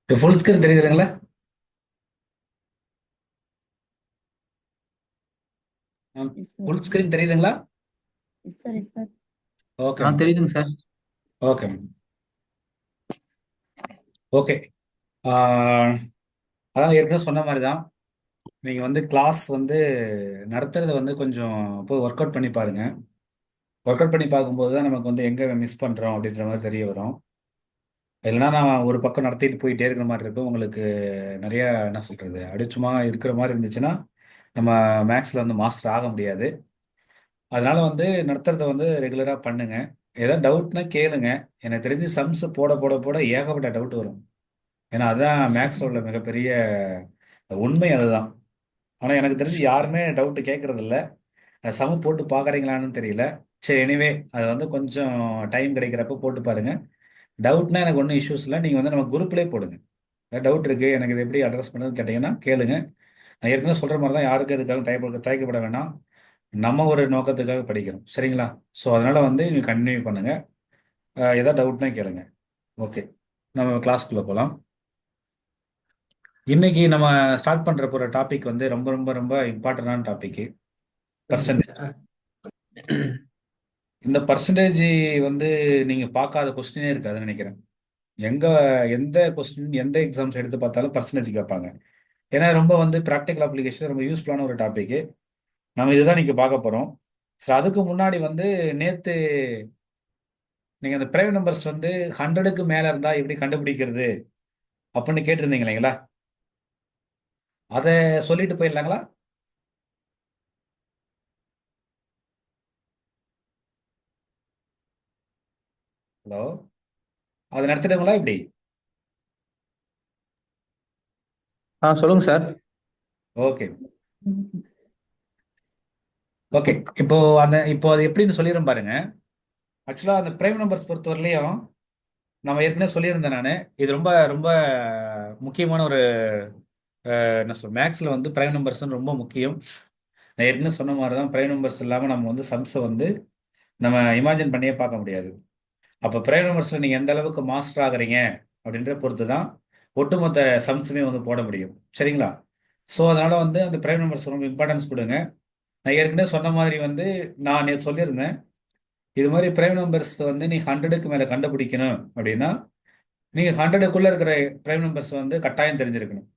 இப்போ full screen தெரியுதுங்களா? Yes sir. Full screen தெரியுதுங்களா? Yes sir. Yes sir. Okay ma'am. தெரியுதுங்க சார். Okay ma'am. ஓகே. ஆஹ், அதான் ஏற்கனவே சொன்ன மாதிரி தான். நீங்கள் வந்து கிளாஸ் வந்து நடத்துறத வந்து கொஞ்சம் போய் ஒர்க் அவுட் பண்ணி பாருங்க. ஒர்க் அவுட் பண்ணி பார்க்கும்போது தான் நமக்கு வந்து எங்கே மிஸ் பண்ணுறோம் அப்படின்ற மாதிரி தெரிய வரும். இல்லைன்னா நான் ஒரு பக்கம் நடத்திட்டு போயிட்டே இருக்கிற மாதிரி இருக்கும் உங்களுக்கு. நிறைய என்ன சொல்கிறது, அடிச்சுமா இருக்கிற மாதிரி இருந்துச்சுன்னா நம்ம மேக்ஸில் வந்து மாஸ்டர் ஆக முடியாது. அதனால வந்து நடத்துறத வந்து ரெகுலராக பண்ணுங்க. ஏதாவது டவுட்னா கேளுங்க. எனக்கு தெரிஞ்சு சம்ஸ் போட போட போட ஏகப்பட்ட டவுட் வரும். ஏன்னா அதுதான் மேக்ஸில் உள்ள மிகப்பெரிய உண்மை அதுதான். ஆனால் எனக்கு தெரிஞ்சு யாருமே டவுட்டு கேட்கறது இல்ல. சம போட்டு பார்க்குறீங்களான்னு தெரியல. சரி, எனிவே அது வந்து கொஞ்சம் டைம் கிடைக்கிறப்ப போட்டு பாருங்க. டவுட்னா எனக்கு ஒன்றும் இஷ்யூஸ் இல்லை. நீங்கள் வந்து நம்ம குரூப்லேயே போடுங்க. டவுட் இருக்கு, எனக்கு இது எப்படி அட்ரஸ் பண்ணுறதுன்னு கேட்டிங்கன்னா கேளுங்க. நான் ஏற்கனவே சொல்கிற மாதிரி தான், யாருக்கும் இதுக்காக தயக்கப்பட வேணாம். நம்ம ஒரு நோக்கத்துக்காக படிக்கிறோம், சரிங்களா? ஸோ அதனால வந்து நீங்கள் கண்டினியூ பண்ணுங்க. ஏதாவது டவுட்னா கேளுங்க. ஓகே, நம்ம கிளாஸ்க்குள்ள போகலாம். இன்னைக்கு நம்ம ஸ்டார்ட் பண்ற போற டாபிக் வந்து ரொம்ப ரொம்ப ரொம்ப இம்பார்ட்டன்டான டாபிக். பர்சன்டேஜ். இந்த பர்சன்டேஜ் வந்து நீங்க பார்க்காத கொஸ்டினே இருக்காதுன்னு நினைக்கிறேன். எங்க எந்த கொஸ்டின் எந்த எக்ஸாம்ஸ் எடுத்து பார்த்தாலும் பர்சன்டேஜ் கேட்பாங்க. ஏன்னா ரொம்ப வந்து ப்ராக்டிக்கல் அப்ளிகேஷன் ரொம்ப யூஸ்ஃபுல்லான ஒரு டாபிக். நம்ம இதுதான் நீங்க பார்க்க போறோம். சரி, அதுக்கு முன்னாடி வந்து நேத்து நீங்க அந்த பிரைம் நம்பர்ஸ் வந்து 100க்கு மேல இருந்தா எப்படி கண்டுபிடிக்கிறது அப்படின்னு கேட்டிருந்தீங்க இல்லைங்களா? அதை சொல்லிட்டு போயிடலாங்களா? ஹலோ, அதை நடத்திடுங்களா இப்படி? சொல்லுங்க சார். ஓகே. ஓகே. இப்போ இப்போ அது எப்படின்னு சொல்லிடுறேன் பாருங்க. ஆக்சுவலா அந்த பிரைம் நம்பர்ஸ் பொறுத்தவரையிலையும் நம்ம ஏற்கனவே சொல்லியிருந்தேன் நான். இது ரொம்ப ரொம்ப முக்கியமான ஒரு என்ன சொல், மேக்ஸ்ல வந்து பிரைம் நம்பர்ஸ் ரொம்ப முக்கியம். நான் ஏற்கனவே சொன்ன மாதிரி தான், பிரைம் நம்பர்ஸ் இல்லாமல் நம்ம வந்து சம்ஸை வந்து நம்ம இமேஜின் பண்ணியே பார்க்க முடியாது. அப்போ பிரைம் நம்பர்ஸ்ல நீங்க எந்த அளவுக்கு மாஸ்டர் ஆகுறீங்க அப்படின்ற பொறுத்து தான் ஒட்டுமொத்த சம்ஸுமே வந்து போட முடியும், சரிங்களா? ஸோ அதனால வந்து அந்த பிரைம் நம்பர்ஸ் ரொம்ப இம்பார்ட்டன்ஸ் கொடுங்க. நான் ஏற்கனவே சொன்ன மாதிரி வந்து நான் நேற்று சொல்லியிருந்தேன், இது மாதிரி பிரைம் நம்பர்ஸ் வந்து நீ 100க்கு மேலே கண்டுபிடிக்கணும் அப்படின்னா நீங்க 100க்குள்ள இருக்கிற பிரைம் நம்பர்ஸ் வந்து கட்டாயம் தெரிஞ்சிருக்கணும்.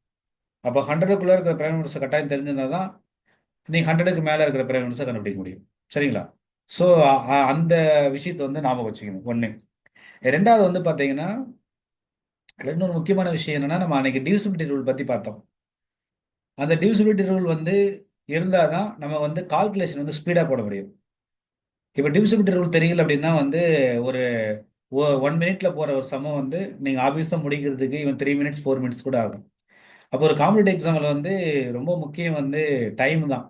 அப்போ 100க்குள்ள இருக்கிற பிரைம் நம்பர்ஸ் கட்டாயம் தெரிஞ்சிருந்தா தான் நீங்க 100க்கு மேல இருக்கிற பிரைம் நம்பர்ஸை கண்டுபிடிக்க முடியும், சரிங்களா? ஸோ அந்த விஷயத்தை வந்து ஞாபகம் வச்சுக்கணும் ஒண்ணு. ரெண்டாவது வந்து பாத்தீங்கன்னா, இன்னொரு முக்கியமான விஷயம் என்னன்னா, நம்ம அன்னைக்கு டிவிசிபிலிட்டி ரூல் பத்தி பார்த்தோம். அந்த டிவிசிபிலிட்டி ரூல் வந்து இருந்தாதான் நம்ம வந்து கால்குலேஷன் வந்து ஸ்பீடா போட முடியும். இப்போ டிவிசிபிலிட்டி ரூல் தெரியல அப்படின்னா வந்து ஒரு 1 மினிட்ல போற ஒரு சமம் வந்து நீங்க ஆபீஸா முடிக்கிறதுக்கு இவன் 3 மினிட்ஸ் 4 மினிட்ஸ் கூட ஆகும். அப்போ ஒரு காம்படிட்டிவ் எக்ஸாம்ல வந்து ரொம்ப முக்கியம் வந்து டைம் தான்.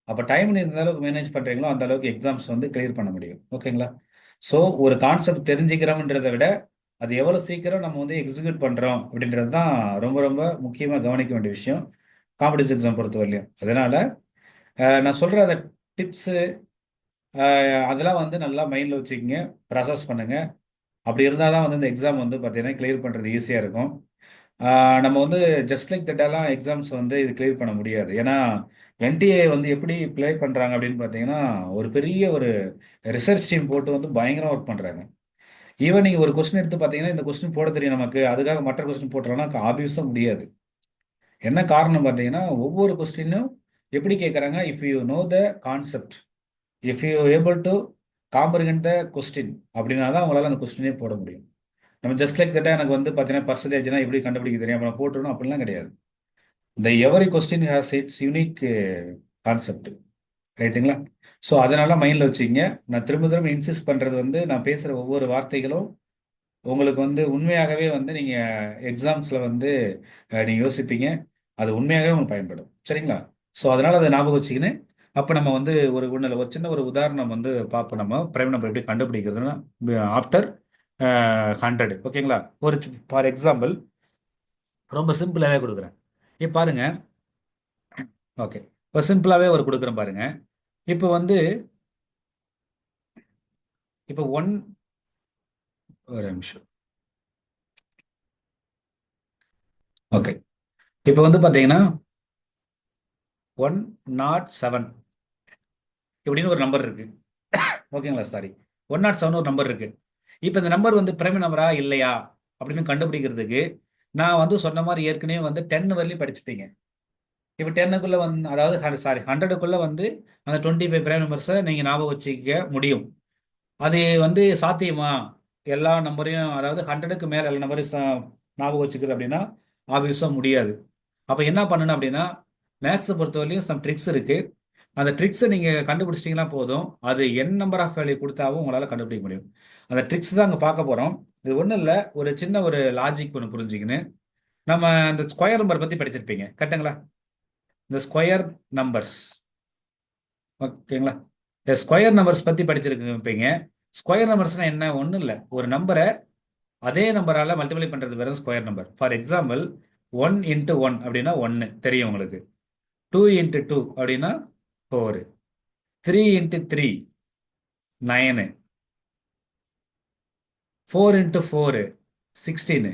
அப்போ டைம் நீங்க எந்த அளவுக்கு மேனேஜ் பண்றீங்களோ அந்த அளவுக்கு எக்ஸாம்ஸ் வந்து கிளியர் பண்ண முடியும், ஓகேங்களா? ஸோ ஒரு கான்செப்ட் தெரிஞ்சுக்கிறோம்ன்றதை விட அது எவ்வளவு சீக்கிரம் நம்ம வந்து எக்ஸிக்யூட் பண்றோம் அப்படின்றது தான் ரொம்ப ரொம்ப முக்கியமா கவனிக்க வேண்டிய விஷயம் காம்படிட்டிவ் எக்ஸாம் பொறுத்தவரையிலையும். அதனால நான் சொல்ற அந்த டிப்ஸ் அதெல்லாம் வந்து நல்லா மைண்ட்ல வச்சுக்கோங்க, ப்ராசஸ் பண்ணுங்க. அப்படி இருந்தால் தான் வந்து இந்த எக்ஸாம் வந்து பார்த்தீங்கன்னா கிளியர் பண்ணுறது ஈஸியாக இருக்கும். நம்ம வந்து ஜஸ்ட் லைக் தட்டெல்லாம் எக்ஸாம்ஸ் வந்து இது கிளியர் பண்ண முடியாது. ஏன்னா என்டிஏ வந்து எப்படி ப்ளே பண்ணுறாங்க அப்படின்னு பார்த்தீங்கன்னா, ஒரு பெரிய ஒரு ரிசர்ச் டீம் போட்டு வந்து பயங்கரம் ஒர்க் பண்ணுறாங்க. ஈவன் நீங்கள் ஒரு கொஸ்டின் எடுத்து பார்த்தீங்கன்னா, இந்த கொஸ்டின் போட தெரியும் நமக்கு, அதுக்காக மற்ற கொஸ்டின் போட்டுறோம்னா ஆப்வியஸாக முடியாது. என்ன காரணம் பார்த்தீங்கன்னா, ஒவ்வொரு கொஸ்டினும் எப்படி கேட்குறாங்க, if you know the concept, if you able to comprehend the question அப்படின்னா தான் உங்களால் அந்த கொஸ்டினே போட முடியும். நம்ம ஜஸ்ட் லைக் தட்டா எனக்கு வந்து பார்த்தீங்கன்னா பர்சன்டேஜ்னா எப்படி கண்டுபிடிக்க தெரியும் அப்புறம் போட்டுருணும் அப்படிலாம் கிடையாது. இந்த every question has its unique concept, ரைட்டுங்களா? ஸோ அதனால மைண்டில் வச்சுக்கங்க. நான் திரும்ப திரும்ப இன்சிஸ்ட் பண்ணுறது வந்து நான் பேசுகிற ஒவ்வொரு வார்த்தைகளும் உங்களுக்கு வந்து உண்மையாகவே வந்து நீங்கள் எக்ஸாம்ஸில் வந்து நீங்கள் யோசிப்பீங்க. அது உண்மையாகவே உங்களுக்கு பயன்படும், சரிங்களா? ஸோ அதனால் அதை ஞாபகம் வச்சுக்கின்னு அப்போ நம்ம வந்து ஒரு சின்ன ஒரு உதாரணம் வந்து பார்ப்போம். நம்ம பிரைம் நம்பர் எப்படி கண்டுபிடிக்கிறதுனா ஆஃப்டர் 100, ஓகேங்களா? ஒரு ஃபார் எக்ஸாம்பிள் ரொம்ப சிம்பிளாகவே கொடுக்குறேன். இப்போ பாருங்க. ஓகே, இப்போ சிம்பிளாகவே ஒரு கொடுக்குறேன் பாருங்க. இப்போ வந்து இப்போ ஒரு நிமிஷம். ஓகே. இப்போ வந்து பார்த்தீங்கன்னா 107 இப்படின்னு ஒரு நம்பர் இருக்கு. ஓகேங்களா? சாரி, 107 ஒரு நம்பர் இருக்கு. இப்போ இந்த நம்பர் வந்து பிரைம் நம்பரா இல்லையா அப்படின்னு கண்டுபிடிக்கிறதுக்கு நான் வந்து சொன்ன மாதிரி ஏற்கனவே வந்து 10 வரலையும் படிச்சுப்பீங்க. இப்போ 10க்குள்ள வந்து, அதாவது சாரி 100க்குள்ள வந்து அந்த 25 பிரைம் நம்பர்ஸை நீங்கள் ஞாபகம் வச்சுக்க முடியும். அது வந்து சாத்தியமா? எல்லா நம்பரையும், அதாவது 100க்கு மேலே எல்லா நம்பரையும் ஞாபகம் வச்சுக்கிறது அப்படின்னா ஆப்வியஸாக முடியாது. அப்போ என்ன பண்ணணும் அப்படின்னா, மேக்ஸை பொறுத்தவரையிலும் சம் ட்ரிக்ஸ் இருக்கு. அந்த ட்ரிக்ஸை நீங்கள் கண்டுபிடிச்சிட்டிங்கன்னா போதும், அது என் நம்பர் ஆஃப் வேல்யூ கொடுத்தாவும் உங்களால் கண்டுபிடிக்க முடியும். அந்த ட்ரிக்ஸ் தான் அங்கே பார்க்க போகிறோம். இது ஒன்றும் இல்லை, ஒரு சின்ன ஒரு லாஜிக் ஒன்று புரிஞ்சுக்கின்னு. நம்ம அந்த ஸ்கொயர் நம்பர் பற்றி படிச்சிருப்பீங்க கரெக்டுங்களா? இந்த ஸ்கொயர் நம்பர்ஸ், ஓகேங்களா? இந்த ஸ்கொயர் நம்பர்ஸ் பற்றி படிச்சிருப்பீங்க. ஸ்கொயர் நம்பர்ஸ்னா என்ன? ஒன்றும் இல்லை, ஒரு நம்பரை அதே நம்பரால் மல்டிப்ளை பண்ணுறது பேர் square number. For example 1 into 1 அப்படின்னா 1 தெரியும் உங்களுக்கு. 2 இன்ட்டு 2 அப்படின்னா 4, 3 இன்ட்டு 3 9, 4 இன்ட்டு 4 16,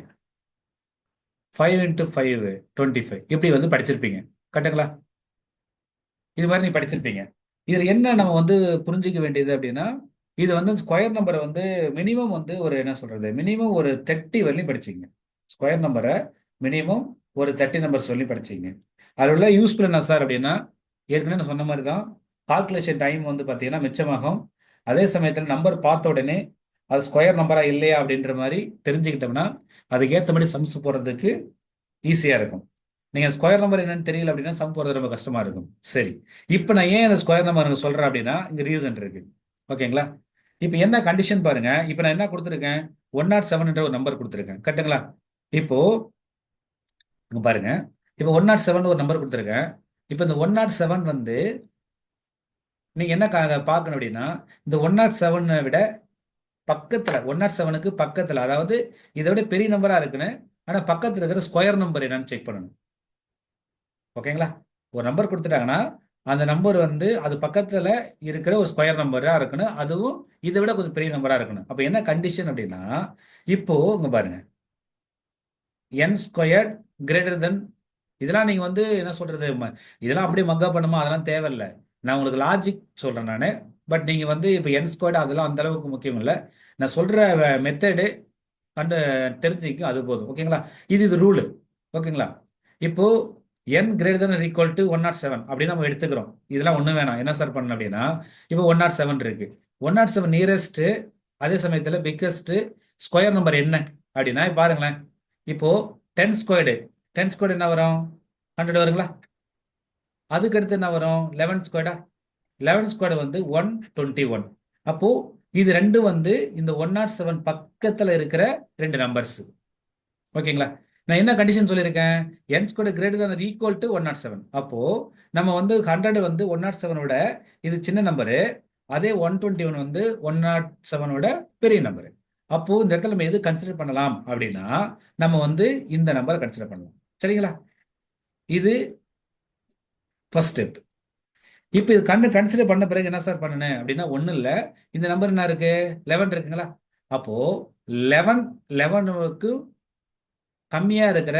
5 இன்ட்டு 5 25 இப்படி வந்து படிச்சிருப்பீங்க கரெக்டுங்களா? இது மாதிரி நீ படிச்சிருப்பீங்க. இதில் என்ன நம்ம வந்து புரிஞ்சிக்க வேண்டியது அப்படின்னா, இது வந்து ஸ்கொயர் நம்பரை வந்து மினிமம் வந்து ஒரு என்ன சொல்றது, மினிமம் ஒரு 30 வரலையும் படிச்சிங்க. ஸ்கொயர் நம்பரை மினிமம் ஒரு 30 நம்பர்ஸ் வரலையும் படிச்சிங்க. அதில் உள்ள யூஸ்ஃபுல் என்ன சார் அப்படின்னா, ஏற்கனவே நான் சொன்ன மாதிரி தான், கால்குலேஷன் டைம் வந்து பார்த்தீங்கன்னா மிச்சமாகும். அதே சமயத்தில் நம்பர் பார்த்த உடனே அது ஸ்கொயர் நம்பரா இல்லையா அப்படின்ற மாதிரி தெரிஞ்சுக்கிட்டோம்னா அதுக்கு ஏற்றபடி சம்ஸ் போடுறதுக்கு ஈஸியாக இருக்கும். நீங்கள் ஸ்கொயர் நம்பர் என்னன்னு தெரியல அப்படின்னா சம் போடுறது ரொம்ப கஷ்டமா இருக்கும். சரி, இப்போ நான் ஏன் இந்த ஸ்கொயர் நம்பர் சொல்கிறேன் அப்படின்னா இங்கே ரீசன் இருக்கு. ஓகேங்களா? இப்போ என்ன கண்டிஷன் பாருங்க. இப்போ நான் என்ன கொடுத்துருக்கேன்? 107 ஒரு நம்பர் கொடுத்துருக்கேன் கரெக்டுங்களா? இப்போ இங்க பாருங்க, இப்போ 107 ஒரு நம்பர் கொடுத்துருக்கேன். இப்போ இந்த 107 வந்து நீங்க என்ன பார்க்கணும் அப்படின்னா, இந்த 107 விட பக்கத்துல, 107க்கு பக்கத்துல, அதாவது இதை விட பெரிய நம்பரா இருக்குன்னு, ஆனா பக்கத்துல இருக்கிற ஸ்கொயர் நம்பர் என்னன்னு செக் பண்ணணும். ஓகேங்களா? ஒரு நம்பர் கொடுத்துட்டாங்கன்னா அந்த நம்பர் வந்து அது பக்கத்துல இருக்கிற ஒரு ஸ்கொயர் நம்பரா இருக்கணும், அதுவும் இதை விட கொஞ்சம் பெரிய நம்பரா இருக்கணும். அப்ப என்ன கண்டிஷன் அப்படின்னா, இப்போ இங்க பாருங்க, n ஸ்கொயர்ட் கிரேட்டர் தென், இதெல்லாம் நீங்க வந்து என்ன சொல்றது, இதெல்லாம் அப்படியே மக்கா பண்ணுமா, அதெல்லாம் தேவையில்லை. நான் உங்களுக்கு லாஜிக் சொல்றேன் நான். பட் நீங்க வந்து இப்போ n ஸ்கொயர்ட் அதெல்லாம் அந்த அளவுக்கு முக்கியம் இல்லை. நான் சொல்ற மெத்தடு கண்டு தெரிஞ்சுக்கும், அது போதும். ஓகேங்களா? இது ரூலு. ஓகேங்களா? இப்போ n greater than equal to 107 அப்படின்னு நம்ம எடுத்துக்கிறோம். இதெல்லாம் ஒன்றும் வேணாம். என்ன சார் பண்ணணும் அப்படின்னா, இப்போ 107 இருக்கு. 107 நியரஸ்ட், அதே சமயத்தில் பிக்கஸ்ட் ஸ்கொயர் நம்பர் என்ன அப்படின்னா பாருங்களேன். இப்போ 10 ஸ்கொயர்டு, 10 ஸ்கொயர்டு என்ன வரும்? 100 வருங்களா? அதுக்கு அடுத்து என்ன வரும்? 11 ஸ்கொயர்டா? 11 ஸ்கொயர்டு வந்து 121. அப்போ இது ரெண்டும் வந்து இந்த 107 பக்கத்தில் இருக்கிற ரெண்டு நம்பர்ஸ். ஓகேங்களா? நான் என்ன கண்டிஷன் சொல்லியிருக்கேன்? n square greater than equal to 107. அப்போ நம்ம வந்து 100 வந்து 107 இது சின்ன நம்பரு, அதே 121 வந்து 107 பெரிய நம்பரு. அப்போ இந்த இடத்துல நம்ம எது கன்சிடர் பண்ணலாம் அப்படின்னா, நம்ம வந்து இந்த நம்பரை கன்சிடர் பண்ணலாம். சரிங்களா? இது ஃபர்ஸ்ட் ஸ்டெப். இப்போ இது கன்சிடர் பண்ண பிறகு என்ன சார் பண்ணணும் அப்படின்னா, ஒன்றும் இல்லை, இந்த நம்பர் என்ன இருக்கு? 11 இருக்குங்களா? அப்போ 11 11க்கு கம்மியா இருக்கிற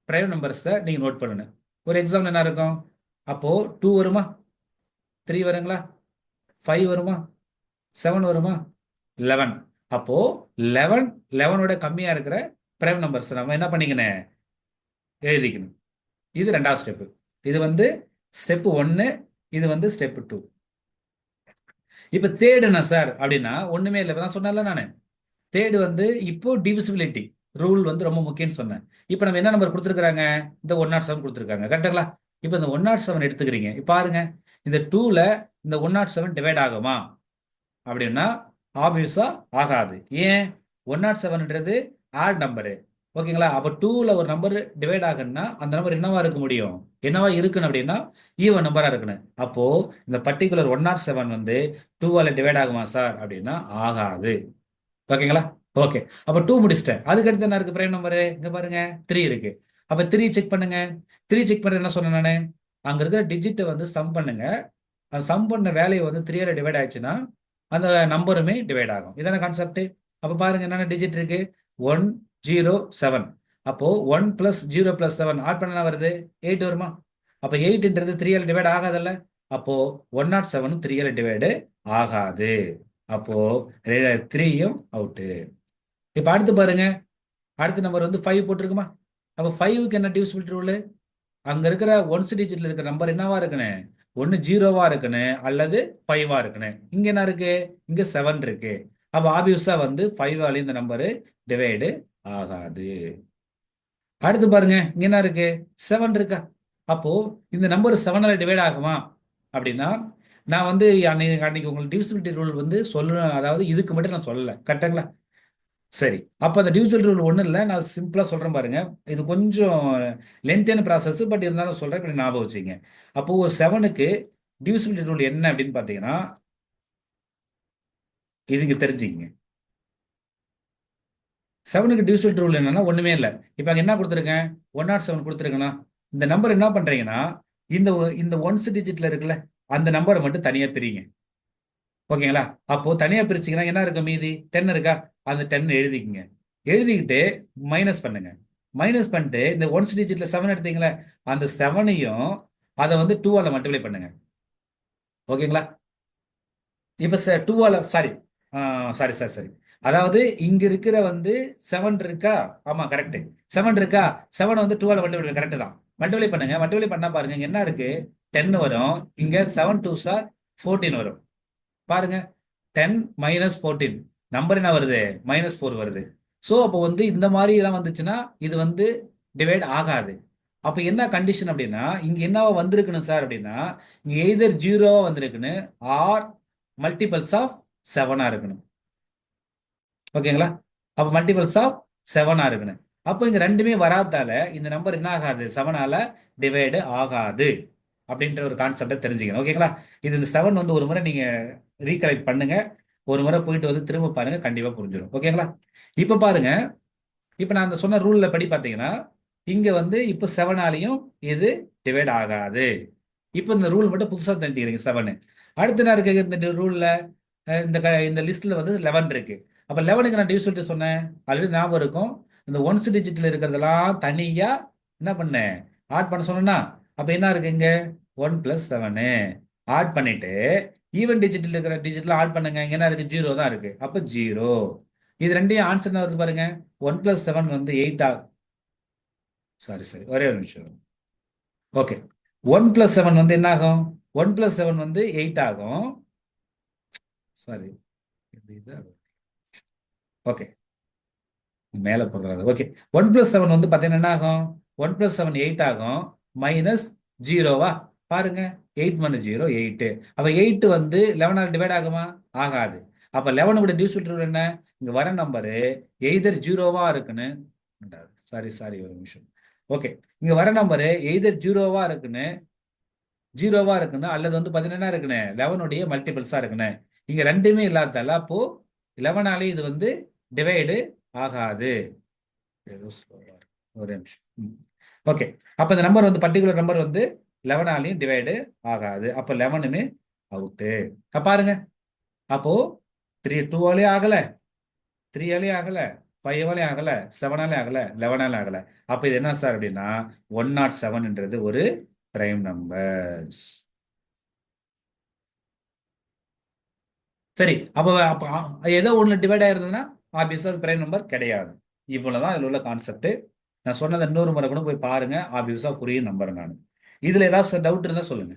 பிரைம் நம்பர்ஸை நீங்க நோட் பண்ணணும். ஒரு எக்ஸாம்பிள் என்ன இருக்கும்? அப்போ 2 வருமா? 3 வருங்களா? 5 வருமா? 7 வருமா? 11. அப்போ 11 11ஓட கம்மியா இருக்கிற பிரைம் நம்பர்ஸ் நம்ம என்ன பண்ணிக்கணும்? எழுதிக்கணும். இது ரெண்டாவது ஸ்டெப். இது வந்து ஸ்டெப் 1, இது வந்து ஸ்டெப் 2. இப்போ தேர்ட் என்ன சார் அப்படின்னா, ஒண்ணுமே இல்லை, நான் சொன்னேன்ல நான். தேர்டு வந்து இப்போ டிவிசிபிலிட்டி ரூல் வந்து ரொம்ப முக்கியம்னு சொன்னேன். இப்போ நம்ம என்ன நம்பர் கொடுத்துருக்காங்க? இந்த 107 கொடுத்துருக்காங்க கரெக்டுங்களா? இப்போ இந்த 107 எடுத்துக்கிறீங்க. இப்போ பாருங்க, இந்த 2ல இந்த 107 டிவைட் ஆகுமா அப்படின்னா ஆப்வியஸா ஆகாது. ஏன்? 107ன்றது ஆட் நம்பரு. ஓகேங்களா? அப்போ 2ல ஒரு நம்பர் டிவைட் ஆகுன்னா அந்த நம்பர் என்னவா இருக்க முடியும்? என்னவா இருக்கணும் அப்படின்னா ஈவன் நம்பரா இருக்கணும். அப்போ இந்த பர்டிகுலர் 107 வந்து 2ஆல டிவைட் ஆகுமா சார் அப்படின்னா ஆகாது. ஓகேங்களா? ஓகே. அப்ப 2 முடிச்சிட்டேன். அதுக்கு அடுத்து என்ன இருக்கு? பிரைம் நம்பர் இங்க பாருங்க, 3 இருக்கு. அப்ப 3 செக் பண்ணுங்க. 3 செக் பண்ண என்ன சொன்னேன் நானு? அங்க இருக்கிற டிஜிட்டை வந்து சம் பண்ணுங்க. அந்த சம் பண்ண வேல்யூ வந்து 3ஆல டிவைட் ஆயிடுச்சுன்னா அந்த நம்பருமே டிவைட் ஆகும். இதான கான்செப்ட். அப்ப பாருங்க என்னென்ன டிஜிட் இருக்கு? 107. அப்போ 1 + 0 + 7 ஆட் பண்ணா வருது 8 வருமா? அப்போ 8ன்றது 3ஆல் டிவைட் ஆகாதல்ல. அப்போ 107 3ஆல் டிவைடு ஆகாது. அப்போ 3யும் அவுட்டு. இப்போ அடுத்து பாருங்க, அடுத்த நம்பர் வந்து 5 போட்டிருக்குமா? அப்போ 5க்கு என்ன டிவிசிபிலிட்டி ரூல்? அங்க இருக்கிற ஒன்ஸ் டிஜிட்ல இருக்கிற நம்பர் என்னவா இருக்கணும்? ஒன்னு ஜீரோவா இருக்கணும் அல்லது 5ஆ இருக்கணும். இங்க என்ன இருக்கு? இங்க 7 இருக்கு. அப்ப ஆபியஸா வந்து 5ஆல இந்த நம்பர் டிவைடு ஆகாது. அடுத்து பாருங்க, இங்க என்ன இருக்கு? 7 இருக்கா? அப்போ இந்த நம்பர் 7ஆல டிவைட் ஆகுமா அப்படின்னா, நான் வந்து அன்னைக்கு உங்களுக்கு டிவிசிபிலிட்டி ரூல் வந்து சொல்லணும். அதாவது இதுக்கு மட்டும் நான் சொல்லல, கரெக்டுங்களா? சரி, அப்போ அந்த டிவிஜுவல் ரூல் ஒன்றும் இல்லை, நான் சிம்பிளாக சொல்கிறேன் பாருங்க. இது கொஞ்சம் லென்த்தியான ப்ராசஸ், பட் இருந்தாலும் சொல்கிறேன், இப்படி ஞாபகம் வச்சுங்க. அப்போ ஒரு 7க்கு டிவிசிபிலிட்டி ரூல் என்ன அப்படின்னு பார்த்தீங்கன்னா, இதுக்கு தெரிஞ்சுக்கங்க. 7க்கு டிவிசிபிலிட்டி ரூல் என்னன்னா ஒன்றுமே இல்லை. இப்போ அங்கே என்ன கொடுத்துருக்கேன்? 107 கொடுத்துருக்கேன்னா, இந்த நம்பர் என்ன பண்ணுறீங்கன்னா, இந்த ஒன்ஸ் டிஜிட்ல இருக்குல்ல, அந்த நம்பரை மட்டும் தனியாக பிரிங்க. ஓகேங்களா? அப்போ தனியாக பிரிச்சிங்கன்னா என்ன இருக்கு? மீதி 10 இருக்கா? அந்த 10 எழுதிக்கங்க. எழுதிக்கிட்டு மைனஸ் பண்ணுங்க. மைனஸ் பண்ணிட்டு இந்த ஒன்ஸ் டிஜிட்ல 7 எடுத்தீங்களே, அந்த 7ஐயும் அதை வந்து 2ஆல மல்டிப்ளை பண்ணுங்க. ஓகேங்களா? இப்போ 2ஆல சாரி சாரி சாரி சாரி அதாவது இங்க இருக்கிற வந்து 7 இருக்கா? ஆமா, கரெக்ட். 7 இருக்கா? 7 வந்து 2ஆல மல்டிப்ளை கரெக்ட் தான். மல்டிப்ளை பண்ணுங்க. மல்டிப்ளை பண்ணா பாருங்க, இங்க என்ன இருக்கு? 10 வரும். இங்க 7 2s are 14 வரும். பாருங்க, 10 - 14 நம்பர் என்ன வருது? -4 வருது. ஸோ அப்போ வந்து இந்த மாதிரி எல்லாம் வந்துச்சுன்னா இது வந்து டிவைட் ஆகாது. அப்போ என்ன கண்டிஷன் அப்படின்னா, இங்க என்னவா வந்திருக்கணும் சார் அப்படின்னா, இங்க எய்தர் ஜீரோவா வந்திருக்குன்னு ஆர் மல்டிபிள்ஸ் ஆஃப் 7ஆ இருக்கணும். ஓகேங்களா? அப்போ மல்டிபிள்ஸ் ஆஃப் 7ஆ இருக்கணும். அப்போ இங்க ரெண்டுமே வராதால இந்த நம்பர் என்ன ஆகாது? 7ஆல டிவைடு ஆகாது அப்படின்ற ஒரு கான்செப்டை தெரிஞ்சுக்கணும். ஓகேங்களா? இது இந்த 7 வந்து ஒரு முறை நீங்க ரீகலெக்ட் பண்ணுங்க. ஒரு முறை போயிட்டு வந்து திரும்ப பாருங்க, கண்டிப்பா புரிஞ்சிடும். ஓகேங்களா? இப்ப பாருங்க, இப்ப நான் அந்த சொன்ன ரூல்ல படி பார்த்தீங்கன்னா, இங்க வந்து இப்ப 7ஆலையும் இது டிவைட் ஆகாது. இப்ப இந்த ரூல் மட்டும் புதுசா தெரிஞ்சுக்கிறீங்க 7. அடுத்து என்ன இருக்கு இந்த ரூல்ல? இந்த லிஸ்ட்ல வந்து 11 இருக்கு. அப்ப 11க்கு நான் டிவிசிபிலிட்டி சொன்னேன், ஆல்ரெடி ஞாபகம் இருக்கும். இந்த ஒன்ஸ் டிஜிட்ல இருக்கிறதெல்லாம் தனியா என்ன பண்ணேன்? ஆட் பண்ண சொன்னா. அப்ப என்ன இருக்கு இங்க? 1 + 7 ஆட் பண்ணிட்டு ஈவன் டிஜிட்ல இருக்கிற டிஜிட்ல ஆட் பண்ணுங்க. இங்க என்ன இருக்கு? 0 தான் இருக்கு. அப்ப 0. இது ரெண்டையும் ஆன்சர் என்ன வருது பாருங்க. 1 + 7 வந்து 8 ஆகும். சாரி சாரி, ஒரே ஒரு நிமிஷம். ஓகே, 1 + 7 வந்து என்ன ஆகும்? 1 + 7 வந்து 8 ஆகும். சாரி, ஓகே, மேல போடுறது. ஓகே, 1 + 7 வந்து பார்த்தீங்கன்னா என்ன ஆகும்? 1 + 7 8 ஆகும். மைனஸ் ஜீரோவா? பாருங்க, 8 - 0 8. அப்ப 8 வந்து 11ஆல் டிவைட் ஆகுமா? ஆகாது. அப்ப 11 கூட டிவிசிபிலிட்டி என்ன? இங்க வர நம்பரு எய்தர் ஜீரோவா இருக்குன்னு, சாரி சாரி ஒரு நிமிஷம். ஓகே, இங்க வர நம்பரு எய்தர் ஜீரோவா இருக்குன்னு அல்லது வந்து பார்த்தீங்கன்னா இருக்குன்னு 11உடைய மல்டிபிள்ஸா இருக்குன்னு. இங்க ரெண்டுமே இல்லாதால அப்போ 11ஆலே இது வந்து டிவைடு ஆகாது. ஏதோ slow-ஆ இருக்கு. ஒரே நிமிஷம். ஓகே, அப்ப இந்த நம்பர் வந்து பர்டிகுலர் நம்பர் வந்து 11ஆலையும் டிவைடு ஆகாது. அப்ப 11மே அவுட்டு. பாருங்க, அப்போ 2ஆலையும் ஆகல, 3ஆலையும் ஆகல, 5ஆலையும் ஆகல, 7ஆலையும் ஆகல, 11ஆலையும் ஆகல. அப்ப இது என்ன சார் அப்படின்னா 107ன்றது ஒரு பிரைம் நம்பர்ஸ். சரி, அப்ப ஏதோ ஒண்ணு டிவைட் ஆயிருந்ததுன்னா ஆப்வியஸா அது பிரைம் நம்பர் கிடையாது. இவ்வளவுதான் இதுல உள்ள கான்செப்ட். நான் சொன்னதை இன்னொரு முறை கூட போய் பாருங்க, ஆப்வியஸா புரியும் நம்புறேன் நான். இதுல ஏதாவது டவுட் இருந்தா சொல்லுங்க.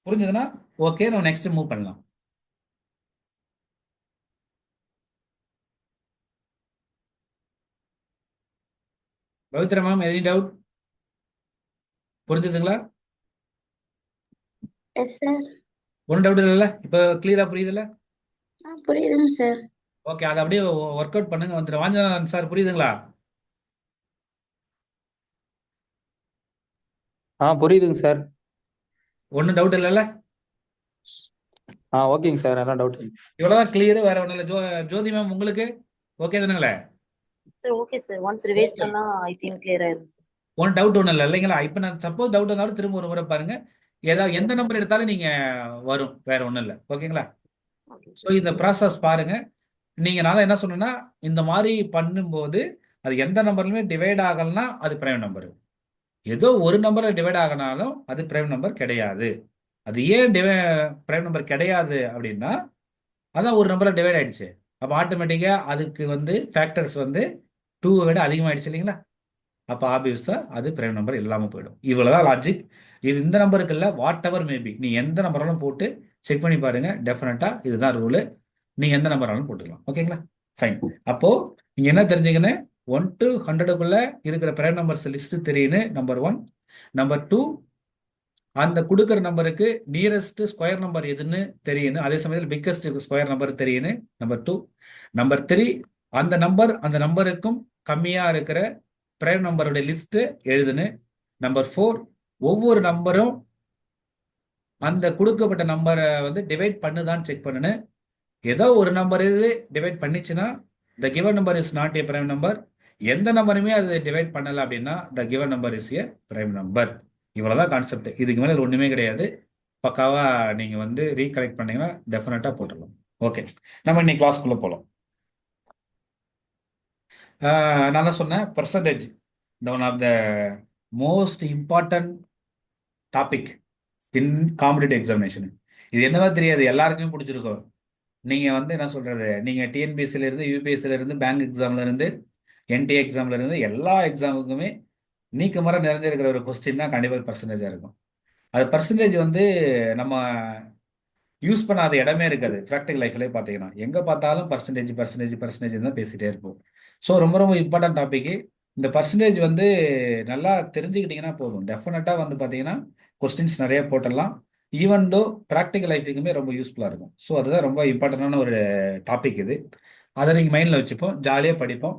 புரிஞ்சதுன்னா ஓகே, நம்ம நெக்ஸ்ட் மூவ் பண்ணலாம். Pavithra ma'am, any doubt? புரிஞ்சதுங்களா? Yes sir. ஒன்றும் டவுட் இல்லைல்ல? இப்போ கிளியரா புரியுதுல்ல? புரியுதுங்க சார். ஓகே, அதை அப்படியே ஒர்க் அவுட் பண்ணுங்க. வந்துடும். வாஞ்சநாதன் சார் புரியுதுங்களா? புரியுதுங்க சார். ஒன்றும் டவுட் இல்லைல்ல? ஓகேங்க சார், அதான் டவுட். இவ்வளவுதான் கிளியர், வேற ஒன்றும் இல்லை. ஜோதி மேம் உங்களுக்கு ஓகே தானுங்களே? Sir okay sir. Once revise okay, பண்ணா ஐ திங்க் கிளியர் ஆயிரும். ஒன்றும் டவுட் ஒன்றும் இல்லை இல்லைங்களா? இப்போ நான் சப்போஸ் டவுட் இருந்தாலும் திரும்ப ஒரு முறை பாருங்க. ஏதாவது எந்த நம்பர் எடுத்தாலும் நீங்க வரும், வேற ஒண்ணும் இல்லை. ஓகேங்களா? Okay so sir. இந்த ப்ராசஸ் பாருங்க. நீங்க நான் தான் என்ன சொன்னேன்னா, இந்த மாதிரி பண்ணும்போது அது எந்த நம்பர்லுமே டிவைட் ஆகலைன்னா அது பிரைம் நம்பர். ஏதோ ஒரு நம்பர்ல டிவைட் ஆகினாலும் அது பிரைம் நம்பர் கிடையாது. அது ஏன் பிரைம் நம்பர் கிடையாது அப்படின்னா, அதான் ஒரு நம்பர்ல டிவைட் ஆயிடுச்சு. அப்போ ஆட்டோமேட்டிக்கா அதுக்கு வந்து ஃபேக்டர்ஸ் வந்து 2 விட அதிகமாயிடுச்சு இல்லைங்களா? அப்போ ஆப்வியஸா அது பிரைம் நம்பர் இல்லாம போயிடும். இவ்வளவுதான் லாஜிக். இது இந்த நம்பருக்கு இல்ல, வாட் எவர் மேபி நீ எந்த நம்பராலும் போட்டு செக் பண்ணி பாருங்க. டெஃபினட்டா இதுதான் ரூல். நீங்க எந்த நம்பராலும் போட்டுக்கலாம். ஓகேங்களா? ஃபைன். அப்போ நீங்க என்ன தெரிஞ்சுக்கணும்? 1 to 100க்குள்ள இருக்கிற பிரைம் நம்பர்ஸ் லிஸ்ட் தெரியுன்னு நம்பர் 1. நம்பர் 2, அந்த கொடுக்குற நம்பருக்கு நியரஸ்ட் ஸ்கொயர் நம்பர் எதுன்னு தெரியணும். அதே சமயத்தில் பிக்கஸ்ட் ஸ்கொயர் நம்பர் தெரியணும். நம்பர் 2. நம்பர் 3, அந்த நம்பருக்கும் கம்மியா இருக்கிற பிரைம் நம்பருடைய லிஸ்ட் எழுதுன்னு. நம்பர் 4, ஒவ்வொரு நம்பரும் அந்த கொடுக்கப்பட்ட நம்பரை வந்து டிவைட் பண்ணுதான்னு செக் பண்ணணும். ஏதோ ஒரு நம்பர் இது டிவைட் பண்ணிச்சுன்னா the given number is not a prime number. எந்த நம்பருமே அது டிவைட் பண்ணல அப்படின்னா the given number is a prime number. இவ்வளவுதான் கான்செப்ட். இதுக்கு மேல ஒண்ணுமே கிடையாது. பக்காவா நீங்க வந்து ரீகலெக்ட் பண்ணீங்கன்னா டெஃபினட்டா போட்டுடலாம். ஓகே, நம்ம இன்னைக்கு கிளாஸ்க்குள்ள போலாம். நான் தான் சொன்னேன், பர்சன்டேஜ் இந்த one of the most important topic in competitive examination. இது என்னவா தெரியாது, எல்லாருக்குமே பிடிச்சிருக்கும். நீங்க வந்து என்ன சொல்றது, நீங்க டிஎன்பிஎஸ்சில இருந்து, யூபிஎஸ்சில இருந்து, பேங்க் எக்ஸாம்ல இருந்து, என்டிஏ எக்ஸாம்ல இருந்து எல்லா எக்ஸாமுக்குமே நீக்கமர நிறைஞ்சிருக்கிற ஒரு கொஸ்டின் தான் கண்டிப்பாக பர்சன்டேஜா இருக்கும். அது பர்சன்டேஜ் வந்து நம்ம யூஸ் பண்ணாத இடமே இருக்காது. ப்ராக்டிகல் லைஃப்லேயே பார்த்தீங்கன்னா எங்க பார்த்தாலும் பர்சன்டேஜ் பர்சன்டேஜ் பர்சன்டேஜ் தான் பேசிட்டே இருப்போம். ஸோ ரொம்ப ரொம்ப இம்பார்ட்டன்ட் டாபிக். இந்த பர்சன்டேஜ் வந்து நல்லா தெரிஞ்சுக்கிட்டீங்கன்னா போதும். டெஃபினட்டா வந்து பார்த்தீங்கன்னா கொஸ்டின்ஸ் நிறைய போட்டுடலாம். ஈவன் தோ ப்ராக்டிகல் லைஃபுக்குமே ரொம்ப யூஸ்ஃபுல்லாக இருக்கும். ஸோ அதுதான் ரொம்ப இம்பார்ட்டண்டான ஒரு டாபிக் இது. அதை நீங்கள் மைண்டில் வச்சுப்போம், ஜாலியாக படிப்போம்.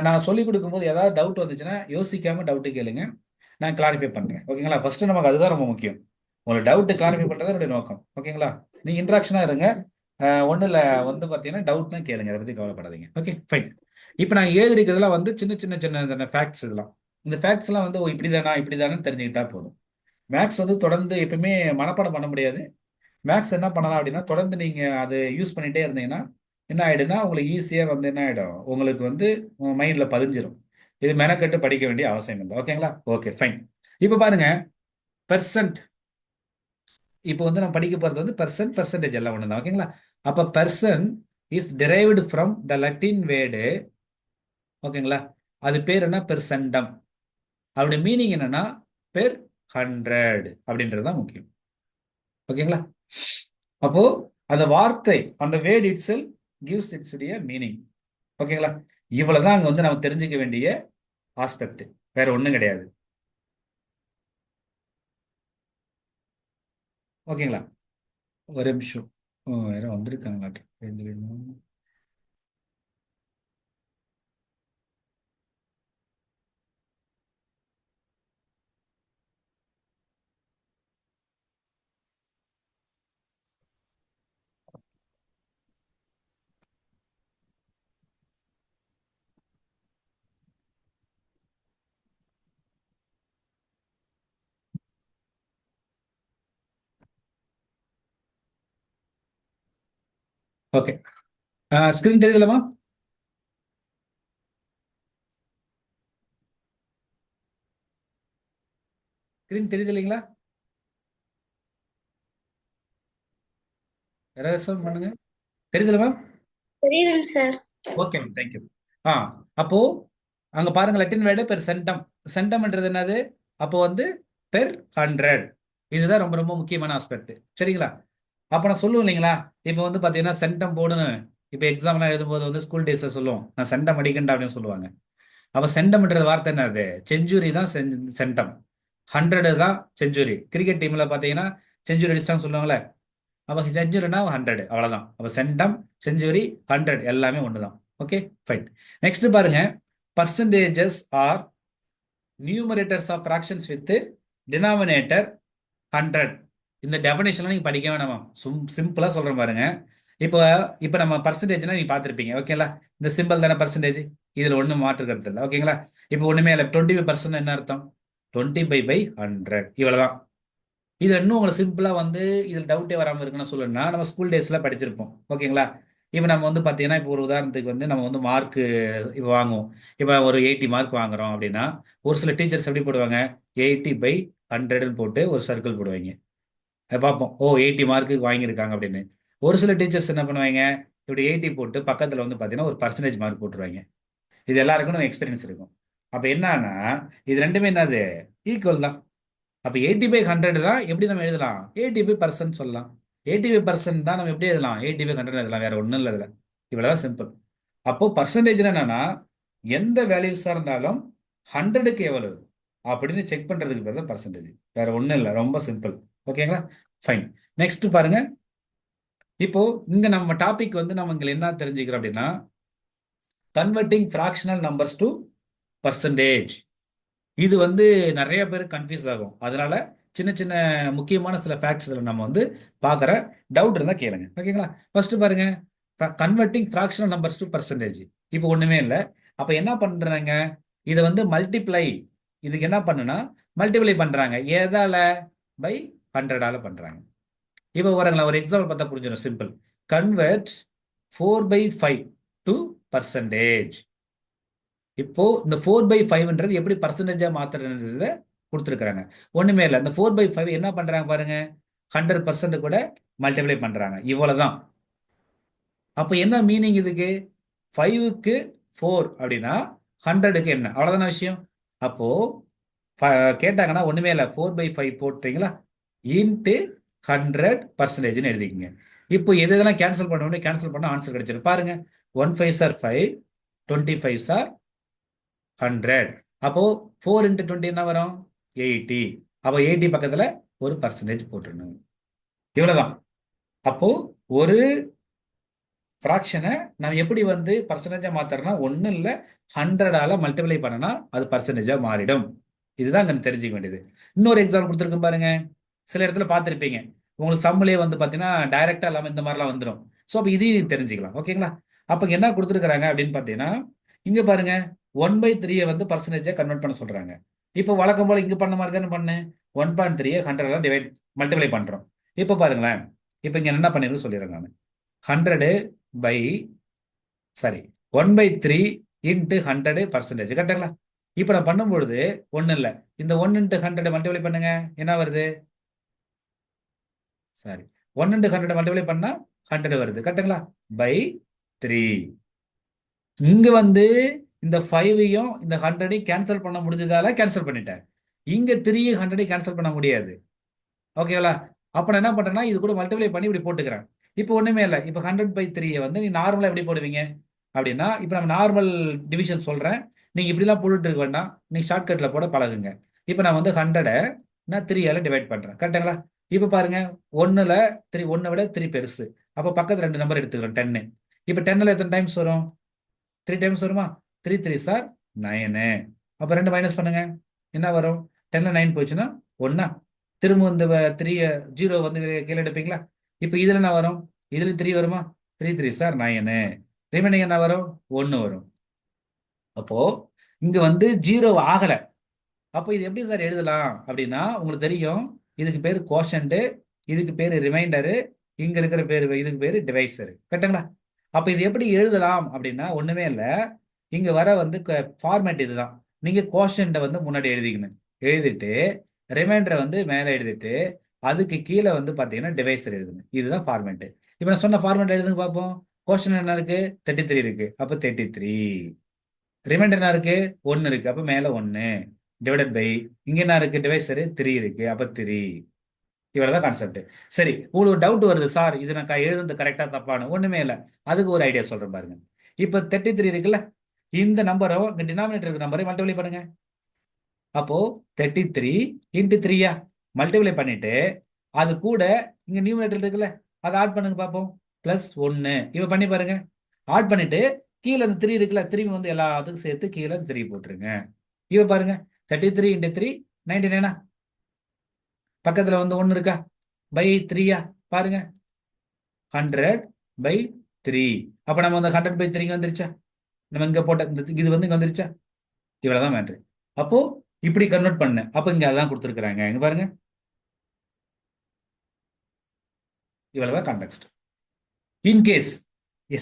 நான் சொல்லிக் கொடுக்கும்போது ஏதாவது டவுட் வந்துச்சுன்னா யோசிக்காம டவுட்டு கேளுங்க, நான் கிளாரிஃபை பண்ணுறேன். ஓகேங்களா? ஃபர்ஸ்ட் நமக்கு அதுதான் ரொம்ப முக்கியம். உங்களுக்கு டவுட் கிளாரிஃபை பண்ணுறது என்னுடைய நோக்கம். ஓகேங்களா? நீங்க இன்ட்ராக்ஷனா இருங்க. ஒன்றும் இல்லை, வந்து பார்த்தீங்கன்னா டவுட்னா கேளுங்க, அதை பற்றி கவலைப்படாதீங்க. Okay fine. இப்போ நான் எழுதிருக்கிறதுலாம் வந்து சின்ன சின்ன சின்ன சின்ன ஃபேக்ட்ஸ். இதெல்லாம் இந்த ஃபேக்ட்ஸ்லாம் வந்து இப்படி தானா இப்படி தானே தெரிஞ்சுக்கிட்டா போதும். மேக்ஸ் வந்து தொடர்ந்து எப்பவுமே மனப்பாடம் பண்ண முடியாது. மேக்ஸ் என்ன பண்ணலாம் அப்படின்னா, தொடர்ந்து நீங்க அதை யூஸ் பண்ணிட்டே இருந்தீங்கன்னா என்ன ஆயிடும்னா உங்களுக்கு ஈஸியா வந்து என்ன ஆயிடும், உங்களுக்கு வந்து மைண்ட்ல பதிஞ்சிரும். இது மெனக்கெட்டு படிக்க வேண்டிய அவசியம் இல்லை. ஓகேங்களா? Okay fine. இப்போ பாருங்க, பெர்சன்ட். இப்போ வந்து நம்ம படிக்க போறது வந்து பெர்சன்ட், பெர்சன்டேஜ் எல்லாம் ஒன்று தான். ஓகேங்களா? அப்ப person is derived from the லட்டின் word. ஓகேங்களா? அது பேர் என்ன? பெர்செண்டம். அவருடைய மீனிங் என்னன்னா பெர் 100 அப்படின்றது தான் முக்கியம். ஓகேங்களா? அப்போ அந்த வார்த்தை, அந்த word it sell gives it's உடைய மீனிங். ஓகேங்களா? இவ்வளவுதான் அங்க வந்து நம்ம தெரிஞ்சுக்க வேண்டிய ஆஸ்பெக்ட், வேற ஒண்ணும் கிடையாது. ஓகேங்களா? ஒரு நிமிஷம். வேற வந்திருக்காங்களாட்டு. ஓகே, ஸ்கிரீன் தெரியுதுலமா? ஸ்கிரீன் தெரியுது இல்லைங்களா? ரெஸ்பாண்ட் பண்ணுங்க. தெரியுதுல மேம்? தெரியுதுங்க சார். Okay ma'am, thank you. ஆ அப்போ அங்க பாருங்க, லட்டின் வேர்டு பெர் சென்டம். சென்டம்ன்றது என்னது? அப்போ வந்து பெர் 100. இதுதான் ரொம்ப ரொம்ப முக்கியமான ஆஸ்பெக்ட். சரிங்களா? அப்ப நான் சொல்லுவேன் இல்லைங்களா, இப்போ வந்து பாத்தீங்கன்னா சென்டம் போடணும். இப்போ எக்ஸாம்லாம் எழுதும்போது வந்து ஸ்கூல் டேஸ்ல சொல்லுவோம், நான் சென்டம் அடிக்கண்டா அப்படின்னு சொல்லுவாங்க. அப்ப சென்டம்ன்றது வார்த்தை என்னது? செஞ்சுரி தான் சென்டம். 100 தான் செஞ்சுரி. கிரிக்கெட் டீம்ல பாத்தீங்கன்னா செஞ்சுரி அடிச்சிட்டான்னு சொல்லுவாங்களே, அப்ப செஞ்சுரினா 100, அவ்வளவுதான். அப்ப சென்டம், செஞ்சுரி, 100 எல்லாமே ஒண்ணுதான். Okay fine. நெக்ஸ்ட் பாருங்க, percentages are numerators of fractions with denominator 100. இந்த டெஃபினேஷன்லாம் நீங்க படிக்க வேணாமா, சிம்பிளா சொல்றேன் பாருங்க. இப்போ இப்போ நம்ம பர்சன்டேஜ்னா நீங்க பார்த்துருப்பீங்க. ஓகேங்களா? இந்த சிம்பிள் தானே பர்சன்டேஜ், இதுல ஒண்ணும் மாற்று கருத்து இல்லை. ஓகேங்களா? இப்போ ஒண்ணுமே இல்லை. 25% என்ன அர்த்தம்? 25/100, இவ்வளவுதான். இது இன்னும் உங்களுக்கு சிம்பிளா வந்து இதில் டவுட்டே வராமல் இருக்குன்னு சொல்லணும்னா நம்ம ஸ்கூல் டேஸ்ல படிச்சிருப்போம். ஓகேங்களா? இப்போ நம்ம வந்து பார்த்தீங்கன்னா இப்போ ஒரு உதாரணத்துக்கு வந்து நம்ம வந்து மார்க் இப்போ வாங்குவோம். இப்போ ஒரு 80 மார்க் வாங்குறோம் அப்படின்னா ஒரு சில டீச்சர்ஸ் எப்படி போடுவாங்க, 80/100ன்னு போட்டு ஒரு சர்க்கிள் போடுவாங்க. அதை பார்ப்போம், ஓ 80 மார்க்கு வாங்கியிருக்காங்க அப்படின்னு. ஒரு சில டீச்சர்ஸ் என்ன பண்ணுவாங்க, இப்படி 80 போட்டு பக்கத்தில் வந்து பார்த்தீங்கன்னா ஒரு பர்சன்டேஜ் மார்க் போட்டுருவாங்க. இது எல்லாருக்கும் நம்ம எக்ஸ்பீரியன்ஸ் இருக்கும். அப்போ என்னன்னா இது ரெண்டுமே என்னது, ஈக்குவல் தான். அப்போ 80/100 தான் எப்படி நம்ம எழுதலாம், 80% சொல்லலாம். 80% தான் நம்ம எப்படி எழுதலாம், 80/100 எழுதலாம். வேற ஒன்றும் இல்லை இதில். இவ்வளவுதான் சிம்பிள். அப்போ பர்சன்டேஜ் என்னன்னா எந்த வேல்யூஸாக இருந்தாலும் 100க்கு எவ்வளவு அப்படின்னு செக் பண்றதுக்கு பேர் தான் பர்சன்டேஜ். வேற ஒன்றும் இல்லை, ரொம்ப சிம்பிள். ஓகேங்களா? ஃபைன். நெக்ஸ்ட் பாருங்க. இப்போ இங்க நம்ம டாபிக் வந்து நம்ம இங்க என்ன தெரிஞ்சுக்கிறோம் அப்படின்னா converting fractional numbers to percentage. இது வந்து நிறைய பேர் கன்ஃபியூஸ் ஆகும். அதனால சின்ன சின்ன முக்கியமான சில ஃபேக்ட்ஸ் இதில் நம்ம வந்து பார்க்குற டவுட் இருந்தால் கேளுங்க. ஓகேங்களா? ஃபர்ஸ்ட் பாருங்க, converting fractional numbers to percentage. இப்போ ஒன்றுமே இல்லை. அப்போ என்ன பண்ணுறாங்க, இதை வந்து மல்டிப்ளை, இதுக்கு என்ன பண்ணுனா மல்டிப்ளை பண்ணுறாங்க. எதால? பை 100ஆல பண்ணுறாங்க. இப்போ வரங்களா ஒரு எக்ஸாம்பிள் பார்த்தா புரிஞ்சிடும். சிம்பிள். Convert 4/5 to percentage. இப்போ இந்த 4/5ன்றது எப்படி பர்சன்டேஜா மாத்துறதுன்றத கொடுத்துருக்காங்க. ஒண்ணுமே இல்லை. இந்த 4/5 என்ன பண்றாங்க பாருங்க, 100% கூட மல்டிப்ளை பண்றாங்க. இவ்வளவுதான். அப்போ என்ன மீனிங் இதுக்கு, 5க்கு 4 அப்படின்னா 100க்கு என்ன, அவ்வளவுதான விஷயம். அப்போ கேட்டாங்கன்னா ஒண்ணுமே இல்லை, 4/5 போட்டீங்களா இன்ட்டு 100%ன்னு எழுதிக்கங்க. இப்போ எது எதெல்லாம் கேன்சல் பண்ண முடியும், கேன்சல் பண்ண ஆன்சர் கிடைச்சிடும். பாருங்க, 1 5 சார் 5, 25 சார் 100. அப்போ 4 × 20 என்ன வரும், 80. அப்போ 80 பக்கத்துல ஒரு பர்சன்டேஜ் போட்டுருணும். இவ்வளவுதான். அப்போ ஒரு ஃப்ராக்ஷனை நம்ம எப்படி வந்து பர்சன்டேஜா மாத்துறோம்னா ஒன்றும் இல்லை, 100ஆல மல்டிப்ளை பண்ணனா அது பர்சன்டேஜா மாறிடும். இதுதான் அங்க தெரிஞ்சுக்க வேண்டியது. இன்னொரு எக்ஸாம்பிள் கொடுத்துருக்கும் பாருங்க. சில இடத்துல பார்த்துருப்பீங்க, உங்களுக்கு சம்மிலே வந்து பார்த்தீங்கன்னா டைரக்டா இல்லாமல் இந்த மாதிரிலாம் வந்துடும். ஸோ அப்போ இதையும் தெரிஞ்சுக்கலாம். ஓகேங்களா? அப்போ இங்க என்ன கொடுத்துருக்காங்க அப்படின்னு பார்த்தீங்கன்னா, இங்க பாருங்க 1/3 வந்து பர்சன்டேஜா கன்வெர்ட் பண்ண சொல்றாங்க. இப்போ வழக்கம் போல இங்க பண்ண மாதிரி தானே பண்ணு, 1.3 100 டிவைட் மல்டிப்ளை பண்றோம். இப்போ பாருங்களேன், இப்போ இங்க என்ன பண்ணிருக்கு சொல்லிடுறேன் நான். 100 பை சாரி 1/3 இன்ட்டு 100% கரெக்டுங்களா? இப்போ நான் பண்ணும்பொழுது ஒன்றும் இல்லை, இந்த 1 × 100 மல்டிப்ளை பண்ணுங்க, என்ன வருது, சாரி 1 × 100 மல்டிப்ளை பண்ணா 100 வருது. கரெக்டுங்களா? பை 3. இங்க வந்து இந்த 5ஐயும் இந்த 100ஐயும் கேன்சல் பண்ண முடிஞ்சதால கேன்சல் பண்ணிட்டேன். இங்க 3 100ஐயும் கேன்சல் பண்ண முடியாது. ஓகேங்களா? அப்ப நான் என்ன பண்றேன்னா இது கூட மல்டிப்ளை பண்ணி இப்படி போட்டுக்கிறேன். இப்போ ஒண்ணுமே இல்லை. இப்போ 100/3 வந்து நீ நார்மலா எப்படி போடுவீங்க அப்படின்னா, இப்போ நம்ம நார்மல் டிவிஷன் சொல்றேன், நீங்க இப்படிலாம் போட்டுட்டு இருக்க வேண்டாம், நீங்க ஷார்ட்கட்ல போட பழகுங்க. இப்போ நான் வந்து 100 நான் 3ஆல டிவைட் பண்றேன். கரெக்டுங்களா? இப்போ பாருங்க, 1ல 3, 1 விட 3 பெருசு. அப்போ பக்கத்து 2 நம்பர் எடுத்துக்கிறோம், 10. இப்போ 10ல எத்தனை டைம்ஸ் வரும், 3 டைம்ஸ் வருமா, 3 3 சார் 9. அப்போ 2 மைனஸ் பண்ணுங்க, என்ன வரும், 10ல 9 போச்சுன்னா 1. திரும்ப இந்த 3 0 வந்து கீழே எடுப்பீங்களா? இப்போ இதுல என்ன வரும், இதுல 3 வருமா, 3 3 சார் 9. ரிமைனிங் என்ன வரும், 1 வரும். அப்போ இங்க வந்து 0 ஆகல. அப்போ இது எப்படி சார் எழுதலாம் அப்படின்னா, உங்களுக்கு தெரியும், இதுக்கு பேர் கோஷன்ட், இதுக்கு பேர் ரிமைண்டரு, இங்க இருக்கிற பேர் இதுக்கு பேர் டிவைசர். கரெக்டுங்களா? அப்போ இது எப்படி எழுதலாம் அப்படின்னா ஒண்ணுமே இல்லை, இங்க வர வந்து ஃபார்மேட் இதுதான். நீங்க கோஷன்ட்டை வந்து முன்னாடி எழுதிக்கணும், எழுதிட்டு ரிமைண்டரை வந்து மேலே எழுதிட்டு அதுக்கு கீழே வந்து பார்த்தீங்கன்னா டிவைசர் எழுதணும். இதுதான் ஃபார்மேட். இப்போ நான் சொன்ன ஃபார்மேட் எழுதுங்க பார்ப்போம். கோஷன் என்ன இருக்கு, 33 இருக்கு, அப்போ 33. ரிமைண்டர் என்ன இருக்கு, 1 இருக்கு, அப்போ மேலே 1 டிவைடட் பை இங்க என்ன இருக்கு, டிவைசர் 3 இருக்கு, அப்போ 3. இவ்வளவுதான் கான்செப்ட். சரி, உங்களுக்கு டவுட் வருது, சார் இது நான் எழுதுறது கரெக்டா தப்பான, ஒண்ணுமே இல்லை. அதுக்கு ஒரு ஐடியா சொல்றேன் பாருங்க. இப்போ 33 இருக்குல்ல, இந்த நம்பரும் இந்த டினாமினேட்டர் இருக்க நம்பரை மல்டிப்ளை பண்ணுங்க. அப்போ 33 × 3 மல்டிப்ளை பண்ணிட்டு அது கூட இங்க நியூமரேட்டர் இருக்குல்ல, அதை ஆட் பண்ணுங்க பார்ப்போம். +1 இப்போ பண்ணி பாருங்க. ஆட் பண்ணிட்டு கீழே அந்த 3 இருக்குல்ல, திரும்பி வந்து எல்லாத்துக்கும் சேர்த்து கீழே 3 போட்டுருங்க. இப்போ பாருங்க, 33 × 3 99. பக்கத்துல வந்து 1 இருக்கா, பை 3 பாருங்க, 100/3. அப்ப நம்ம அந்த 100/3 வந்துருச்சா, நம்ம இங்க போட்ட இது வந்து இங்க வந்துருச்சா, இவ்வளவுதான் மேட்ரு. அப்போ இப்படி கன்வெர்ட் பண்ண, அப்ப இங்க அதான் கொடுத்துருக்காங்க, இங்க பாருங்க. இவ்வளவுதான் கான்டெக்ட். இன்கேஸ்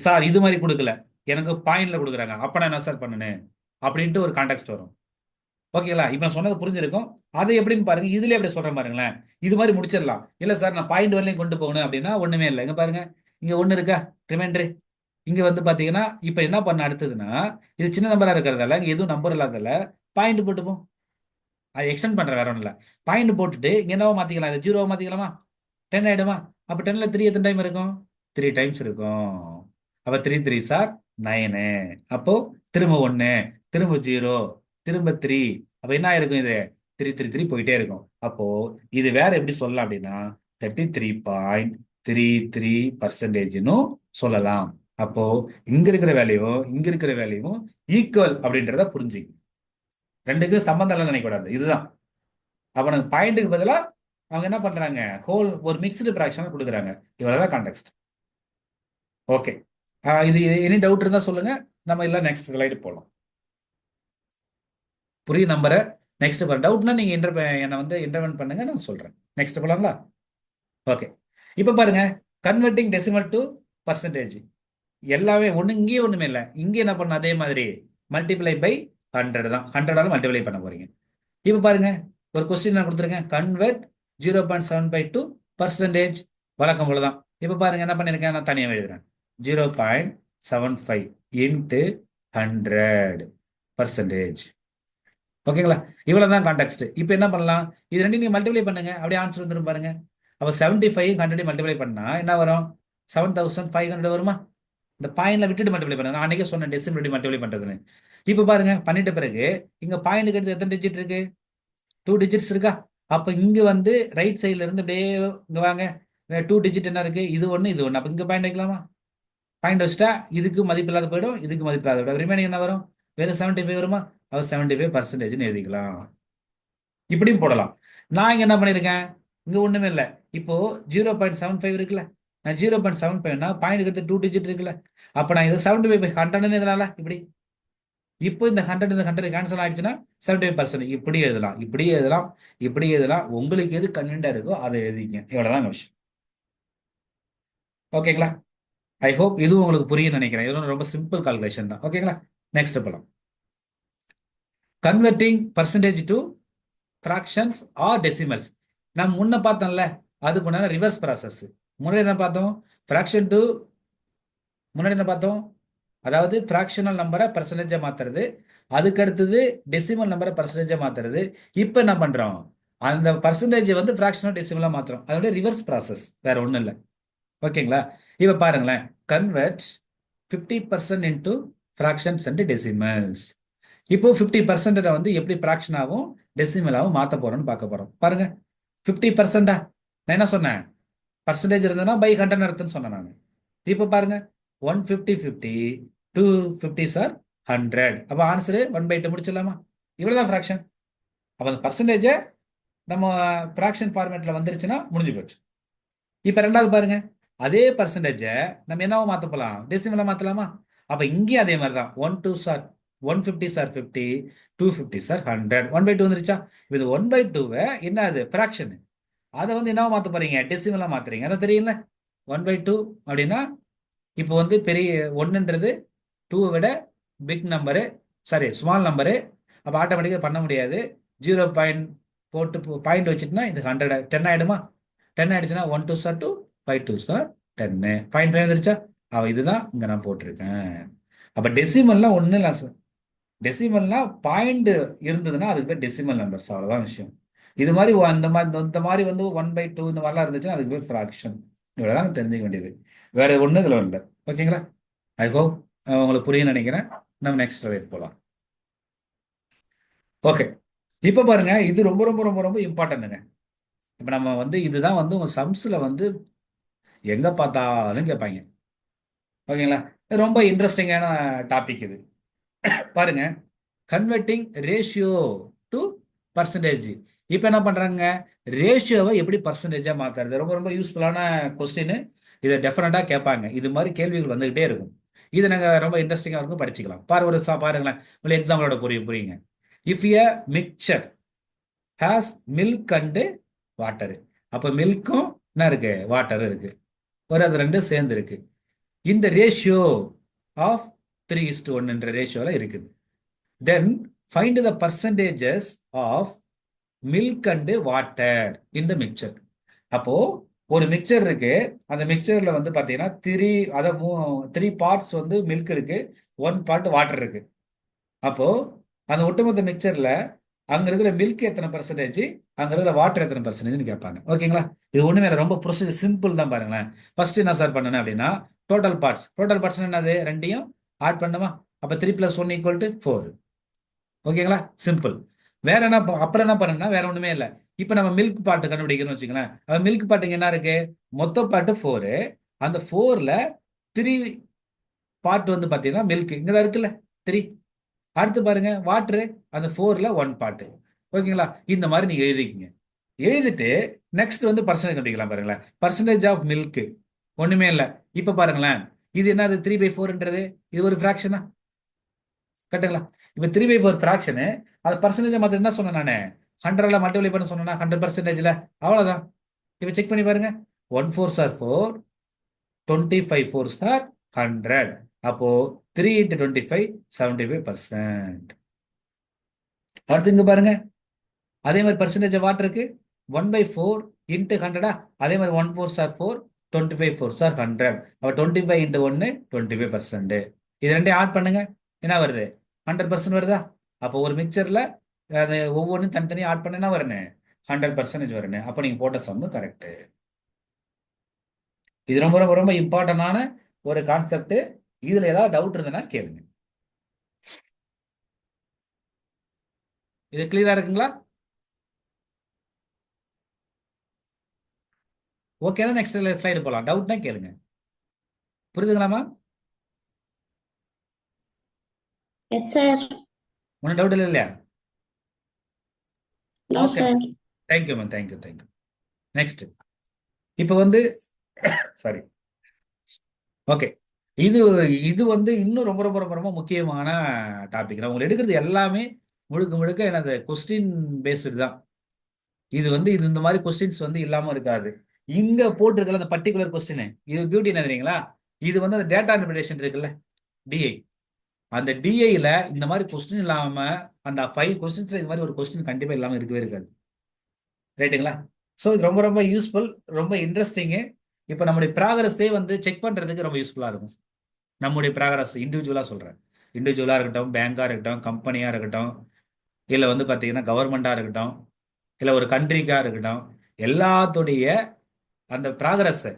சார் இது மாதிரி கொடுக்கல, எனக்கு பாயிண்ட்ல கொடுக்குறாங்க, அப்ப நான் என்ன சார் பண்ணணும் அப்படின்ட்டு ஒரு கான்டெக்ட் வரும். ஓகேங்களா? இப்ப நான் சொன்னது புரிஞ்சிருக்கும். அதை எப்படின்னு பாருங்க, இதுல எப்படி சொல்றேன் பாருங்களேன். இது மாதிரி முடிச்சிடலாம். இல்ல சார் நான் பாயிண்ட் வரலையும் கொண்டு போகணும் அப்படின்னா ஒண்ணுமே இல்லை. இங்க பாருங்க, இங்க ஒண்ணு இருக்கா ரிமைண்டர். இங்க வந்து பாத்தீங்கன்னா இப்ப என்ன பண்ண அடுத்ததுன்னா, இது சின்ன நம்பரா இருக்கிறதால இங்க எதுவும் நம்பர் இல்லாததால பாயிண்ட் போட்டுப்போம். அது எக்ஸ்டெண்ட் பண்ற வேற ஒன்றும் இல்லை. பாயிண்ட் போட்டுட்டு இங்க என்னவோ மாத்திக்கலாம், இது ஜீரோவா மாத்திக்கலாமா? 10 ஆயிடுமா? அப்ப 10ல 3 எத்தனை டைம் இருக்கும்? 3 டைம்ஸ் இருக்கும். அப்ப 3 3 சார் 9. அப்போ திரும்ப 1, திரும்ப 0, திரும்ப 3. அப்ப என்ன ஆயிருக்கும்? இது 3 3 3 போயிட்டே இருக்கும். அப்போ இது வேற எப்படி சொல்லலாம் அப்படின்னா 33.33% சொல்லலாம். அப்போ இங்க இருக்கிற வேல்யூவும் இங்க இருக்கிற வேல்யூவும் ஈக்குவல் அப்படின்றத புரிஞ்சுங்க. ரெண்டுக்கும் சம்பந்தம் இல்லைன்னு நினைக்கக்கூடாது. இதுதான் அவனுக்கு பாயிண்ட்டுக்கு பதிலா அவங்க என்ன பண்றாங்க, ஹோல் ஒரு மிக்ஸ்டு ஃபிராக்ஷன் கொடுக்குறாங்க. இவ்வளவுதான் கான்டெக்ட். ஓகே, இது எனி டவுட் இருந்தா சொல்லுங்க, நம்ம இல்ல நெக்ஸ்ட் ஸ்லைடு போகலாம். புரிய நம்பரை நெக்ஸ்ட் டவுட்னா நீங்க என்னை வந்து இன்டர்வென்ட் பண்ணுங்க, நான் சொல்றேன். நெக்ஸ்ட் போலாங்களா? ஓகே, இப்போ பாருங்க, கன்வெர்ட்டிங் டெசிமல் டு பர்சன்டேஜ். எல்லாமே ஒண்ணு, இங்கேயே ஒண்ணுமே இல்லை. இங்கே என்ன பண்ண அதே மாதிரி மல்டிப்ளை பை 100 தான். 100ஆல மல்டிப்ளை பண்ண போறீங்க. இப்போ பாருங்க, ஒரு கொஸ்டின் நான் கொடுத்துருக்கேன், கன்வெர்ட் 0.75 டு பர்சன்டேஜ். வழக்கம் போல தான். இப்போ பாருங்க என்ன பண்ணியிருக்கேன், நான் தனியாக எழுதுறேன். 0.75 இன்ட்டு 100%. ஓகேங்களா? இவ்வளவுதான் கான்டெக்ட். இப்போ என்ன பண்ணலாம், இது ரெண்டு நீங்க மல்டிப்ளை பண்ணுங்க, அப்படியே ஆன்சர் வந்துடும் பாருங்க. அப்போ 75 100 மல்டிப்ளை பண்ணா என்ன வரும்? 7500 வருமா? இந்த பாயிண்ட்ல விட்டுட்டு மல்டிப்ளை பண்ண, நான் அன்னைக்கே சொன்னேன் டெசிமல் மல்டிப்ளை பண்றதுன்னு. இப்போ பாருங்க பண்ணிட்ட பிறகு இங்க பாயிண்ட் எடுத்து எத்தனை டிஜிட் இருக்கு? 2 டிஜிட்ஸ் இருக்கா? அப்ப இங்க வந்து ரைட் சைட்ல இருந்து அப்படியே இங்க வாங்க, 2 டிஜிட் என்ன இருக்கு? இது ஒண்ணு இது ஒண்ணு. அப்ப இங்க பாயிண்ட் வைக்கலாமா? பாயிண்ட் வச்சுட்டா இதுக்கு மதிப்பு இல்லாத போயிடும், இதுக்கு மதிப்பு இல்லாத போயிடும். ரிமைனிங் என்ன வரும்? வெறும் 75 வருமா? அது 75% எழுதிக்கலாம். இப்படியும் போடலாம். நான் இங்க என்ன பண்ணிருக்கேன், இங்க ஒண்ணுமே இல்லை. இப்போ 0.75 இருக்குல்ல, நான் 0.75னா பாயிண்ட் எடுத்து 2 டிஜிட் இருக்குல்ல, அப்ப நான் இது 75/100 இதனால இப்படி. இப்போ இந்த 100 இந்த 100 கேன்சல் ஆயிடுச்சுன்னா 75%. இப்படி எழுதலாம், இப்படி எழுதலாம், இப்படி எழுதலாம். உங்களுக்கு எது கன்வீனியன்டா இருக்கோ அதை எழுதிங்க. இவ்வளவுதான் விஷயம். ஓகேங்களா? ஐ ஹோப் இது உங்களுக்கு புரியும் நினைக்கிறேன். இது ரொம்ப சிம்பிள் கால்குலேஷன் தான். ஓகேங்களா? நெக்ஸ்ட் போலாம். Converting percentage to fractions or decimals. நம்ம முன்ன பார்த்தோம்ல, அதுக்கு முன்னாடி ரிவர்ஸ் ப்ராசஸ். முன்னாடி என்ன பார்த்தோம்? ஃப்ராக்ஷன் டு, முன்னாடி என்ன பார்த்தோம்? அதாவது ஃப்ராக்ஷனல் நம்பரை பர்சன்டேஜா மாத்துறது, அதுக்கு அடுத்தது டெசிமல் நம்பரை பர்சன்டேஜா மாத்துறது. இப்போ என்ன பண்றோம், அந்த பர்சன்டேஜ் வந்து ஃப்ராக்ஷனல் டெசிமலா மாத்துறோம். அதோட ரிவர்ஸ் ப்ராசஸ், வேற ஒன்றும் இல்லை. ஓகேங்களா? இப்போ பாருங்களேன், convert 50% into fractions and decimals. இப்போ 50% வந்து எப்படி ஃப்ராக்ஷனாகவும் டெசிமலாகவும் மாற்ற போறோம்னு பார்க்க போறோம். பாருங்க, 50%. நான் என்ன சொன்னேன், பர்சன்டேஜ் இருந்ததுன்னா பை 100 அர்த்தம்னு சொன்னேன் நான். இப்போ பாருங்க, 150 50 250 சார் 100. அப்போ ஆன்சரு 1/2 முடிச்சிடலாமா? இவ்வளவுதான் ஃப்ராக்ஷன். அப்போ அந்த பர்சன்டேஜை நம்ம ஃப்ராக்ஷன் ஃபார்மேட்ல வந்துருச்சுன்னா முடிஞ்சு போச்சு. இப்போ ரெண்டாவது பாருங்க, அதே பர்சன்டேஜை நம்ம என்னவா மாற்ற போகலாம்? டெசிமலா மாற்றலாமா? அப்போ இங்கேயும் அதே மாதிரி தான். 1 2 சார் 150 சார் 50, 250 சார் 100. 1/2 வந்துருச்சா? இது 1/2 என்ன அது ஃப்ராக்ஷன், அதை வந்து என்னவா மாற்ற போறீங்க? டெசிமலா மாத்துறீங்க. அதை தெரியல. 1/2 அப்படின்னா இப்போ வந்து பெரிய ஒன்றுன்றது 2 விட big number, sorry small number. அப்போ ஆட்டோமேட்டிக்காக பண்ண முடியாது. 0 போட்டு பாயிண்ட் வச்சுட்டுனா இது 100 10 ஆயிடுமா? 10 ஆயிடுச்சுன்னா 1 2 சார் 2, 5 2 சார் 10. பாயிண்ட் 5 வந்துருச்சா? இதுதான் இங்கே நான் போட்டிருக்கேன். அப்போ டெசிமல்லாம் ஒன்றும் இல்லை சார். டெசிமல்னா பாயிண்ட் இருந்ததுன்னா அதுக்கு பேர் டெசிமல் நம்பர்ஸ். அவ்வளோதான் விஷயம். இது மாதிரி இந்த மாதிரி வந்து 1/2 இந்த மாதிரிலாம் இருந்துச்சுன்னா அதுக்கு பேர் ஃப்ராக்ஷன். இவ்வளோதான் தெரிஞ்சுக்க வேண்டியது, வேற ஒன்றும் இதில் இல்லை. ஓகேங்களா? ஐ ஹோப் உங்களுக்கு புரியும் நினைக்கிறேன். நம்ம நெக்ஸ்ட் ஸ்லைட் போகலாம். ஓகே, இப்போ பாருங்க, இது ரொம்ப ரொம்ப ரொம்ப ரொம்ப இம்பார்ட்டன்ட்டுங்க. இப்போ நம்ம வந்து இதுதான் வந்து உங்க சம்ஸ்ல வந்து எங்க பார்த்தாலும் கேட்பாங்க. ஓகேங்களா? இது ரொம்ப இன்ட்ரெஸ்டிங்கான டாபிக் இது. பாருங்க, கன்வெர்ட்டிங் ரேஷியோ டு பர்சன்டேஜ். இப்போ என்ன பண்றாங்க, ரேஷியோவை எப்படி பர்சன்டேஜா மாத்துறது? ரொம்ப ரொம்ப யூஸ்ஃபுல்லான கொஸ்டின். இதை டெஃபினட்டா கேட்பாங்க. இது மாதிரி கேள்விகள் வந்துகிட்டே இருக்கும். இது நாங்க ரொம்ப இன்ட்ரெஸ்டிங்கா இருக்கும், படிச்சுக்கலாம். பாருங்களேன், உங்களுக்கு எக்ஸாம்பிளோட புரியுங்க. If a mixture has milk and water. அப்போ மில்க்கும் என்ன இருக்கு, வாட்டரும் இருக்கு. ஒரு அது ரெண்டும் சேர்ந்து இருக்கு. இந்த ரேஷியோ ஆஃப் 3:1 என்ற ரேஷியோல இருக்குது. Then find the percentages of milk and water in the mixture. அப்போ ஒரு மிக்சர் இருக்கு. அந்த மிக்சர்ல வந்து பாத்தீங்கன்னா த்ரீ பார்ட்ஸ் வந்து மில்க் இருக்கு, 1 பார்ட் வாட்டர் இருக்கு. அப்போ அந்த ஒட்டுமொத்த மிக்சர்ல அங்க இருக்கிற மில்க் எத்தனை பர்சன்டேஜ், அங்க இருக்கிற வாட்டர் எத்தனை பர்சன்டேஜ்னு கேட்பாங்க. ஓகேங்களா? இது ஒண்ணுமே இல்லை, ரொம்ப ப்ரொசீஜர் சிம்பிள் தான். பாருங்களேன், ஃபர்ஸ்ட் என்ன சார் பண்ணணும் அப்படின்னா, டோட்டல் பார்ட்ஸ் என்னது, ரெண்டையும் ஆட் பண்ணுமா? அப்ப 3+1 = 4. ஓகேங்களா? சிம்பிள். வேற என்ன அப்புறம் என்ன பண்ணணும்னா, வேற ஒண்ணுமே இல்லை. இப்ப நம்ம மில்க் பார்ட் கண்டுபிடிக்கணும்னு வச்சுக்கலாம். அது மில்க் பார்ட்டுக்கு என்ன இருக்கு, மொத்த பார்ட் 4. அந்த 4ல 3 பார்ட் வந்து பாத்தீங்கன்னா மில்க் இங்கதான் இருக்குல்ல, 3. அடுத்து பாருங்க வாட்டரு, அந்த 4ல 1 பார்ட். ஓகேங்களா? இந்த மாதிரி நீங்க எழுதிக்கிங்க. எழுதிட்டு நெக்ஸ்ட் வந்து பர்சன்டேஜ் கண்டுபிடிக்கலாம். பாருங்களேன், பர்சன்டேஜ் ஆஃப் மில்க் ஒண்ணுமே இல்லை. இப்ப பாருங்களேன், இது என்னது, 3/4ன்றது இது ஒரு ஃபிராக்ஷனா, கரெக்டுங்களா? இப்ப 3/4 ஃபிராக்ஷனு, அது பர்சன்டேஜ் மாத்திரம் என்ன சொன்னேன் நானு, 100ல மல்டிப்ளை பண்ண சொன்னா 100%. அவ்வளவுதான். இப்ப செக் பண்ணி பாருங்க, 1 4s are 4, 25 4s are 100. அப்போ 3 × 25 75%. அடுத்து இங்க பாருங்க, அதே மாதிரி பர்சன்டேஜ் வாட்டருக்கு 1/4 × 100. அதே மாதிரி 1 4s are 4, 25 4s are 100. அப்ப 25 × 1 25%. இது ரெண்டையும் ஆட் பண்ணுங்க, என்ன வருது, 100% வருதா? அப்போ ஒரு மிக்சர்ல அது ஒவ்வொன்றும் தனித்தனியாக ஆட் பண்ண என்ன வரணும், 100% வரணும். அப்போ நீங்க போட்ட சம்மு கரெக்ட். இது ரொம்ப ரொம்ப ரொம்ப இம்பார்ட்டன்டான ஒரு கான்செப்ட். இதுல ஏதாவது டவுட் இருந்ததுன்னா கேளுங்க. இது கிளியரா இருக்குங்களா? ஓகேனா நெக்ஸ்ட் ஸ்லைடு போலாம். டவுட்னா கேளுங்க. புரியுதுங்களாமா? Yes sir. ஒன்றும் டவுட் இல்லை இல்லையா? No okay, sir. Thank you ma'am, thank you. Next இப்போ வந்து சாரி, ஓகே, இது இது வந்து இன்னும் ரொம்ப ரொம்ப ரொம்ப ரொம்ப முக்கியமான டாபிக். நான் உங்களுக்கு எடுக்கிறது எல்லாமே முழுக்க முழுக்க எனது கொஸ்டின் பேஸ்டு தான். இது வந்து இந்த மாதிரி கொஸ்டின்ஸ் வந்து இல்லாம இருக்காது. இங்க போட்டிருக்கல அந்த பர்டிகுலர் கொஸ்டின், இது பியூட்டி என்ன தெரியுங்களா, இது வந்து அந்த டேட்டா இன்டர்பிரேஷன் இருக்குல்ல, டிஐ. அந்த டிஐல இந்த மாதிரி கொஸ்டின் இல்லாம, அந்த 5 கொஸ்டின்ஸ்ல இது மாதிரி ஒரு கொஸ்டின் கண்டிப்பா இல்லாம இருக்கவே இருக்காது. ரைட்டுங்களா? ஸோ இது ரொம்ப ரொம்ப யூஸ்ஃபுல், ரொம்ப இன்ட்ரெஸ்டிங்கு. இப்போ நம்முடைய ப்ராக்ரஸே வந்து செக் பண்றதுக்கு ரொம்ப யூஸ்ஃபுல்லா இருக்கும். நம்முடைய ப்ராக்ரஸ் இண்டிவிஜுவலா சொல்றேன், இண்டிவிஜுவலா இருக்கட்டும், பேங்கா இருக்கட்டும், கம்பெனியா இருக்கட்டும், இல்லை வந்து பார்த்தீங்கன்னா கவர்மெண்டா இருக்கட்டும், இல்லை ஒரு கண்ட்ரிக்கா இருக்கட்டும், எல்லாத்துடைய அந்த ப்ராக்ரஸை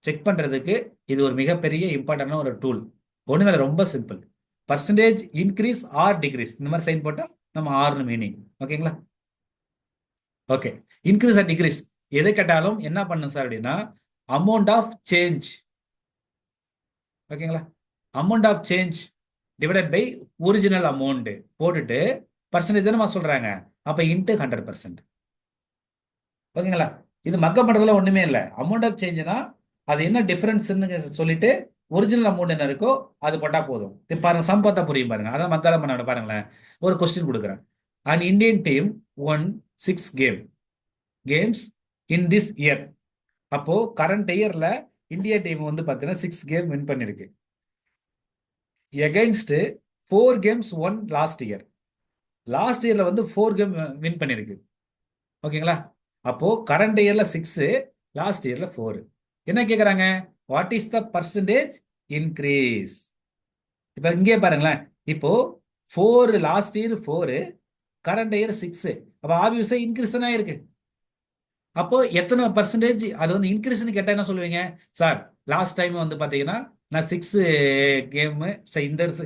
செக் பண்றதுக்கு இது ஒரு மிகப்பெரிய இம்பார்ட்டன்டான ஒரு டூல். ஒண்ணுமே இல்லை, ரொம்ப simple. Percentage increase or decrease, இந்த மாதிரி சைன் போட்டால் நம்ம ஆர்னு மீனிங். ஓகேங்களா? ஓகே, இன்க்ரீஸ் ஆர் டிக்ரீஸ் எதை கேட்டாலும் என்ன பண்ணும் சார் அப்படின்னா, அமௌண்ட் ஆஃப் சேஞ்ச். ஓகேங்களா? Amount of change divided by original amount போட்டுட்டு பர்சன்டேஜ் நம்ம சொல்றாங்க, அப்ப இன்ட்டு 100%. ஓகேங்களா? இது மக்கப் பண்றதுல ஒண்ணுமே இல்லை. அமௌண்ட் ஆஃப் சேஞ்ச்னா அது என்ன டிஃபரன்ஸ்ன்னு சொல்லிட்டு ஒரிஜினல் அமௌண்ட் என்ன இருக்கோ அது போட்டா போதும். இப்போ பாருங்க, சம் பார்த்தா புரியும் பாருங்க. அதான் மக்கள பண்ண பாருங்களேன். ஒரு கொஸ்டின் கொடுக்குறேன். And Indian team one 6 games in this year. அப்போ கரண்ட் இயர்ல இந்தியா டீம் வந்து பார்த்தீங்கன்னா 6 கேம் வின் பண்ணிருக்கு. Against 4 games one last year. Last இயர்ல வந்து 4 கேம் வின் பண்ணிருக்கு. ஓகேங்களா? அப்போ கரண்ட் இயர்ல 6, லாஸ்ட் இயர்ல 4. என்ன கேக்குறாங்க, what is the percentage increase? இப்ப இங்கே பாருங்களேன், இப்போ 4 லாஸ்ட் இயர் 4, கரண்ட் இயர் 6. அப்ப ஆப்வியஸா இன்க்ரீஸ் தானே இருக்கு. அப்போ எத்தனை பர்சன்டேஜ் அது வந்து இன்க்ரீஸ்னு கேட்டா என்ன சொல்லுவீங்க சார்? லாஸ்ட் டைம் வந்து பாத்தீங்கன்னா நான் 6 கேமு,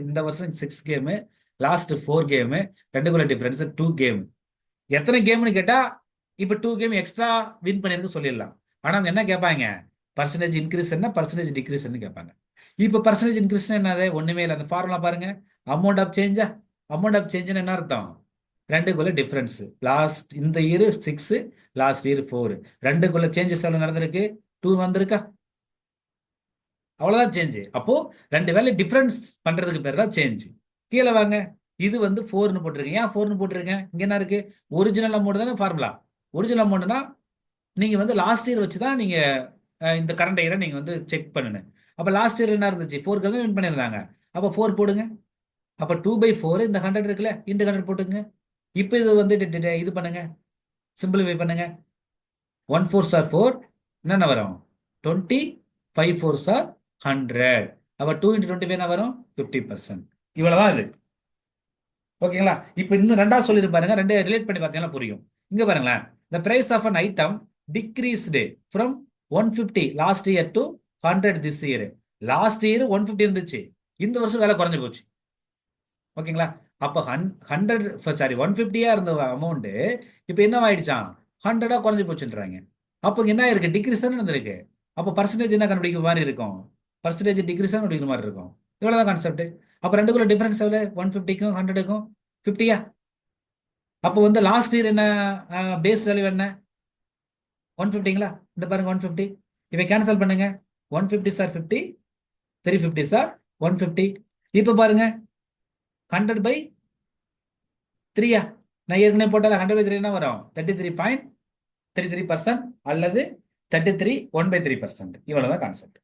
இந்த வருஷம் 6 கேமு, லாஸ்ட் 4 கேமு, ரெண்டுக்குள்ள டிஃபரன்ஸ் 2 கேம். எத்தனை கேம்னு கேட்டா இப்ப 2 கேம் எக்ஸ்ட்ரா வின் பண்ணிருக்கு சொல்லிடலாம். ஆனா அவங்க என்ன கேட்பாங்க, பர்சன்டேஜ் இன்க்ரீஸ் என்ன, பர்சன்டேஜ் டிக்ரீஸ் கேட்பாங்க. இப்ப பர்சன்டேஜ் இன்க்ரீஸ் என்னது, ஒண்ணுமே இல்லை. அந்த ஃபார்முலா பாருங்க, அமௌண்ட் ஆஃப் சேஞ்சா. அமௌண்ட் ஆஃப் சேஞ்சுன்னு என்ன அர்த்தம், ரெண்டுக்குள்ள டிஃபரன்ஸ். லாஸ்ட் இந்த இயர் 6, லாஸ்ட் இயர் 4, ரெண்டுக்குள்ள சேஞ்சஸ் எவ்வளவு நடந்திருக்கு, 2 வந்திருக்கா? அவ்வளவுதான் சேஞ்ச். அப்போ ரெண்டு வேலை டிஃபரன்ஸ் பண்றதுக்கு பேர் தான் சேஞ்ச். கீழே வாங்க, இது வந்து 4ன்னு போட்டிருக்கேன். ஏன் 4ன்னு போட்டிருக்கேன், இங்க என்ன இருக்கு, ஒரிஜினல் அமௌண்ட் தானே ஃபார்முலா. ஒரிஜினல் அமௌண்ட்னா நீங்க வந்து லாஸ்ட் இயர் வச்சு தான் நீங்க இந்த கரண்ட் இயரை நீங்கள் வந்து செக் பண்ணுங்க. அப்போ லாஸ்ட் இயர் என்ன இருந்துச்சு? 4 தான் வின் பண்ணியிருந்தாங்க. அப்போ 4 போடுங்க. அப்போ 2/4 இந்த 100 இருக்குல்ல, இந்த 100 போட்டுங்க. இப்போ இது வந்து இது பண்ணுங்க, சிம்பிளிஃபை பண்ணுங்க. 1 4s are 4, என்னென்ன வரும்? 20, 5 4s are 100. அப்போ 2 × 25 என்ன வரும்? 50%. இவ்வளவுதான் இது. ஓகேங்களா? இப்போ இன்னும் ரெண்டாவது சொல்லிட்டு பாருங்க, ரெண்டு ரிலேட் பண்ணி பார்த்தீங்கன்னா புரியும். இங்க பாருங்களேன், the price of an item decreased from 150 last year to 100 this year. Last year 150 இருந்துச்சு, இந்த வருஷம் விலை குறைஞ்சு போச்சு. ஓகேங்களா? அப்போ 100 சாரி 150 இருந்த அமௌண்ட் இப்போ என்ன ஆயிடுச்சான்? 100 குறைஞ்சு போச்சுன்றாங்க. அப்போ என்ன இருக்கு? டிக்ரீஸ் தானே இருந்திருக்கு. அப்போ பர்சன்டேஜ் என்ன கண்டுபிடிக்கிற மாதிரி இருக்கும்? பர்சன்டேஜ் டிக்ரீஸ் தான் கண்டுபிடிக்கிற மாதிரி இருக்கும். இவ்வளவுதான் கான்செப்ட். அப்போ ரெண்டுக்குள்ள டிஃபரன்ஸ் எவ்வளோ? 150க்கும் 100க்கும் 50யா? அப்போ வந்து லாஸ்ட் இயர் என்ன பேஸ் வேல்யூ என்ன? 150ங்களா? இந்த பாருங்க 150. இவை கேன்சல் பண்ணுங்க. 150 சார் 50, 350 சார் 150. இப்போ பாருங்க 100/3யா? நான் ஏற்கனவே போட்டால 100/3 என்ன வரும்? 33.33% அல்லது 33 1/3%. இவ்வளவுதான் கான்செப்ட்.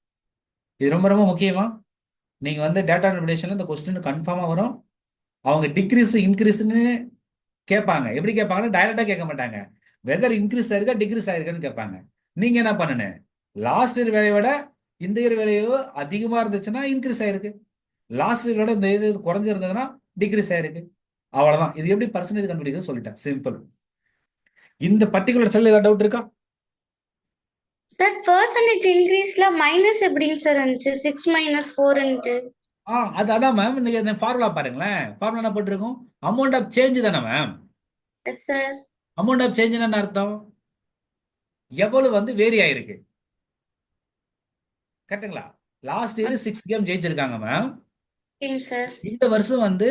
இது ரொம்ப ரொம்ப முக்கியமா. நீங்க வந்து டேட்டா இன்டர்பிரேஷன்ல இந்த கொஸ்டின் கன்ஃபார்மா வரும். அவங்க டிக்ரீஸ் இன்க்ரீஸ்னு கேட்பாங்க. எப்படி கேட்பாங்கன்னா டைரக்டா கேட்க மாட்டாங்க. வெதர் இன்க்ரீஸ் ஆயிருக்கா டிக்ரீஸ் ஆயிருக்கான்னு கேட்பாங்க. நீங்க என்ன பண்ணணும்? லாஸ்ட் இயர் விலையை விட இந்த இயர் விலையோ அதிகமா இருந்துச்சுன்னா இன்க்ரீஸ் ஆயிருக்கு, லாஸ்ட் இயர் விட இந்த இயர் குறைஞ்சிருந்ததுன்னா டிக்ரீஸ் ஆயிருக்கு. அவ்வளவுதான். இது எப்படி பர்சன்டேஜ் கண்டுபிடிக்கிறது சொல்லிட்டேன், சிம்பிள். இந்த பர்டிகுலர் செல் ஏதாவது டவுட் இருக்கா? சார் பர்சன்டேஜ் இன்க்ரீஸ்ல மைனஸ் எப்படிங்க சார் இருந்துச்சு? 6 - 4ன்ட்டு. அதான் மேம். நீங்க ஃபார்முலா பாருங்களேன். ஃபார்முலா என்ன போட்டிருக்கும்? அமௌண்ட் ஆஃப் சேஞ்ச் தானே ma'am. Yes sir. Amount of change என்ன அர்த்தம்? எவ்வளவு வந்து வேரி ஆயிருக்கு. கரெக்டுங்களா? லாஸ்ட் இயர் 6 கேம் ஜெயிச்சிருக்காங்க மேம். ஓகேங்க சார். இந்த வருஷம் வந்து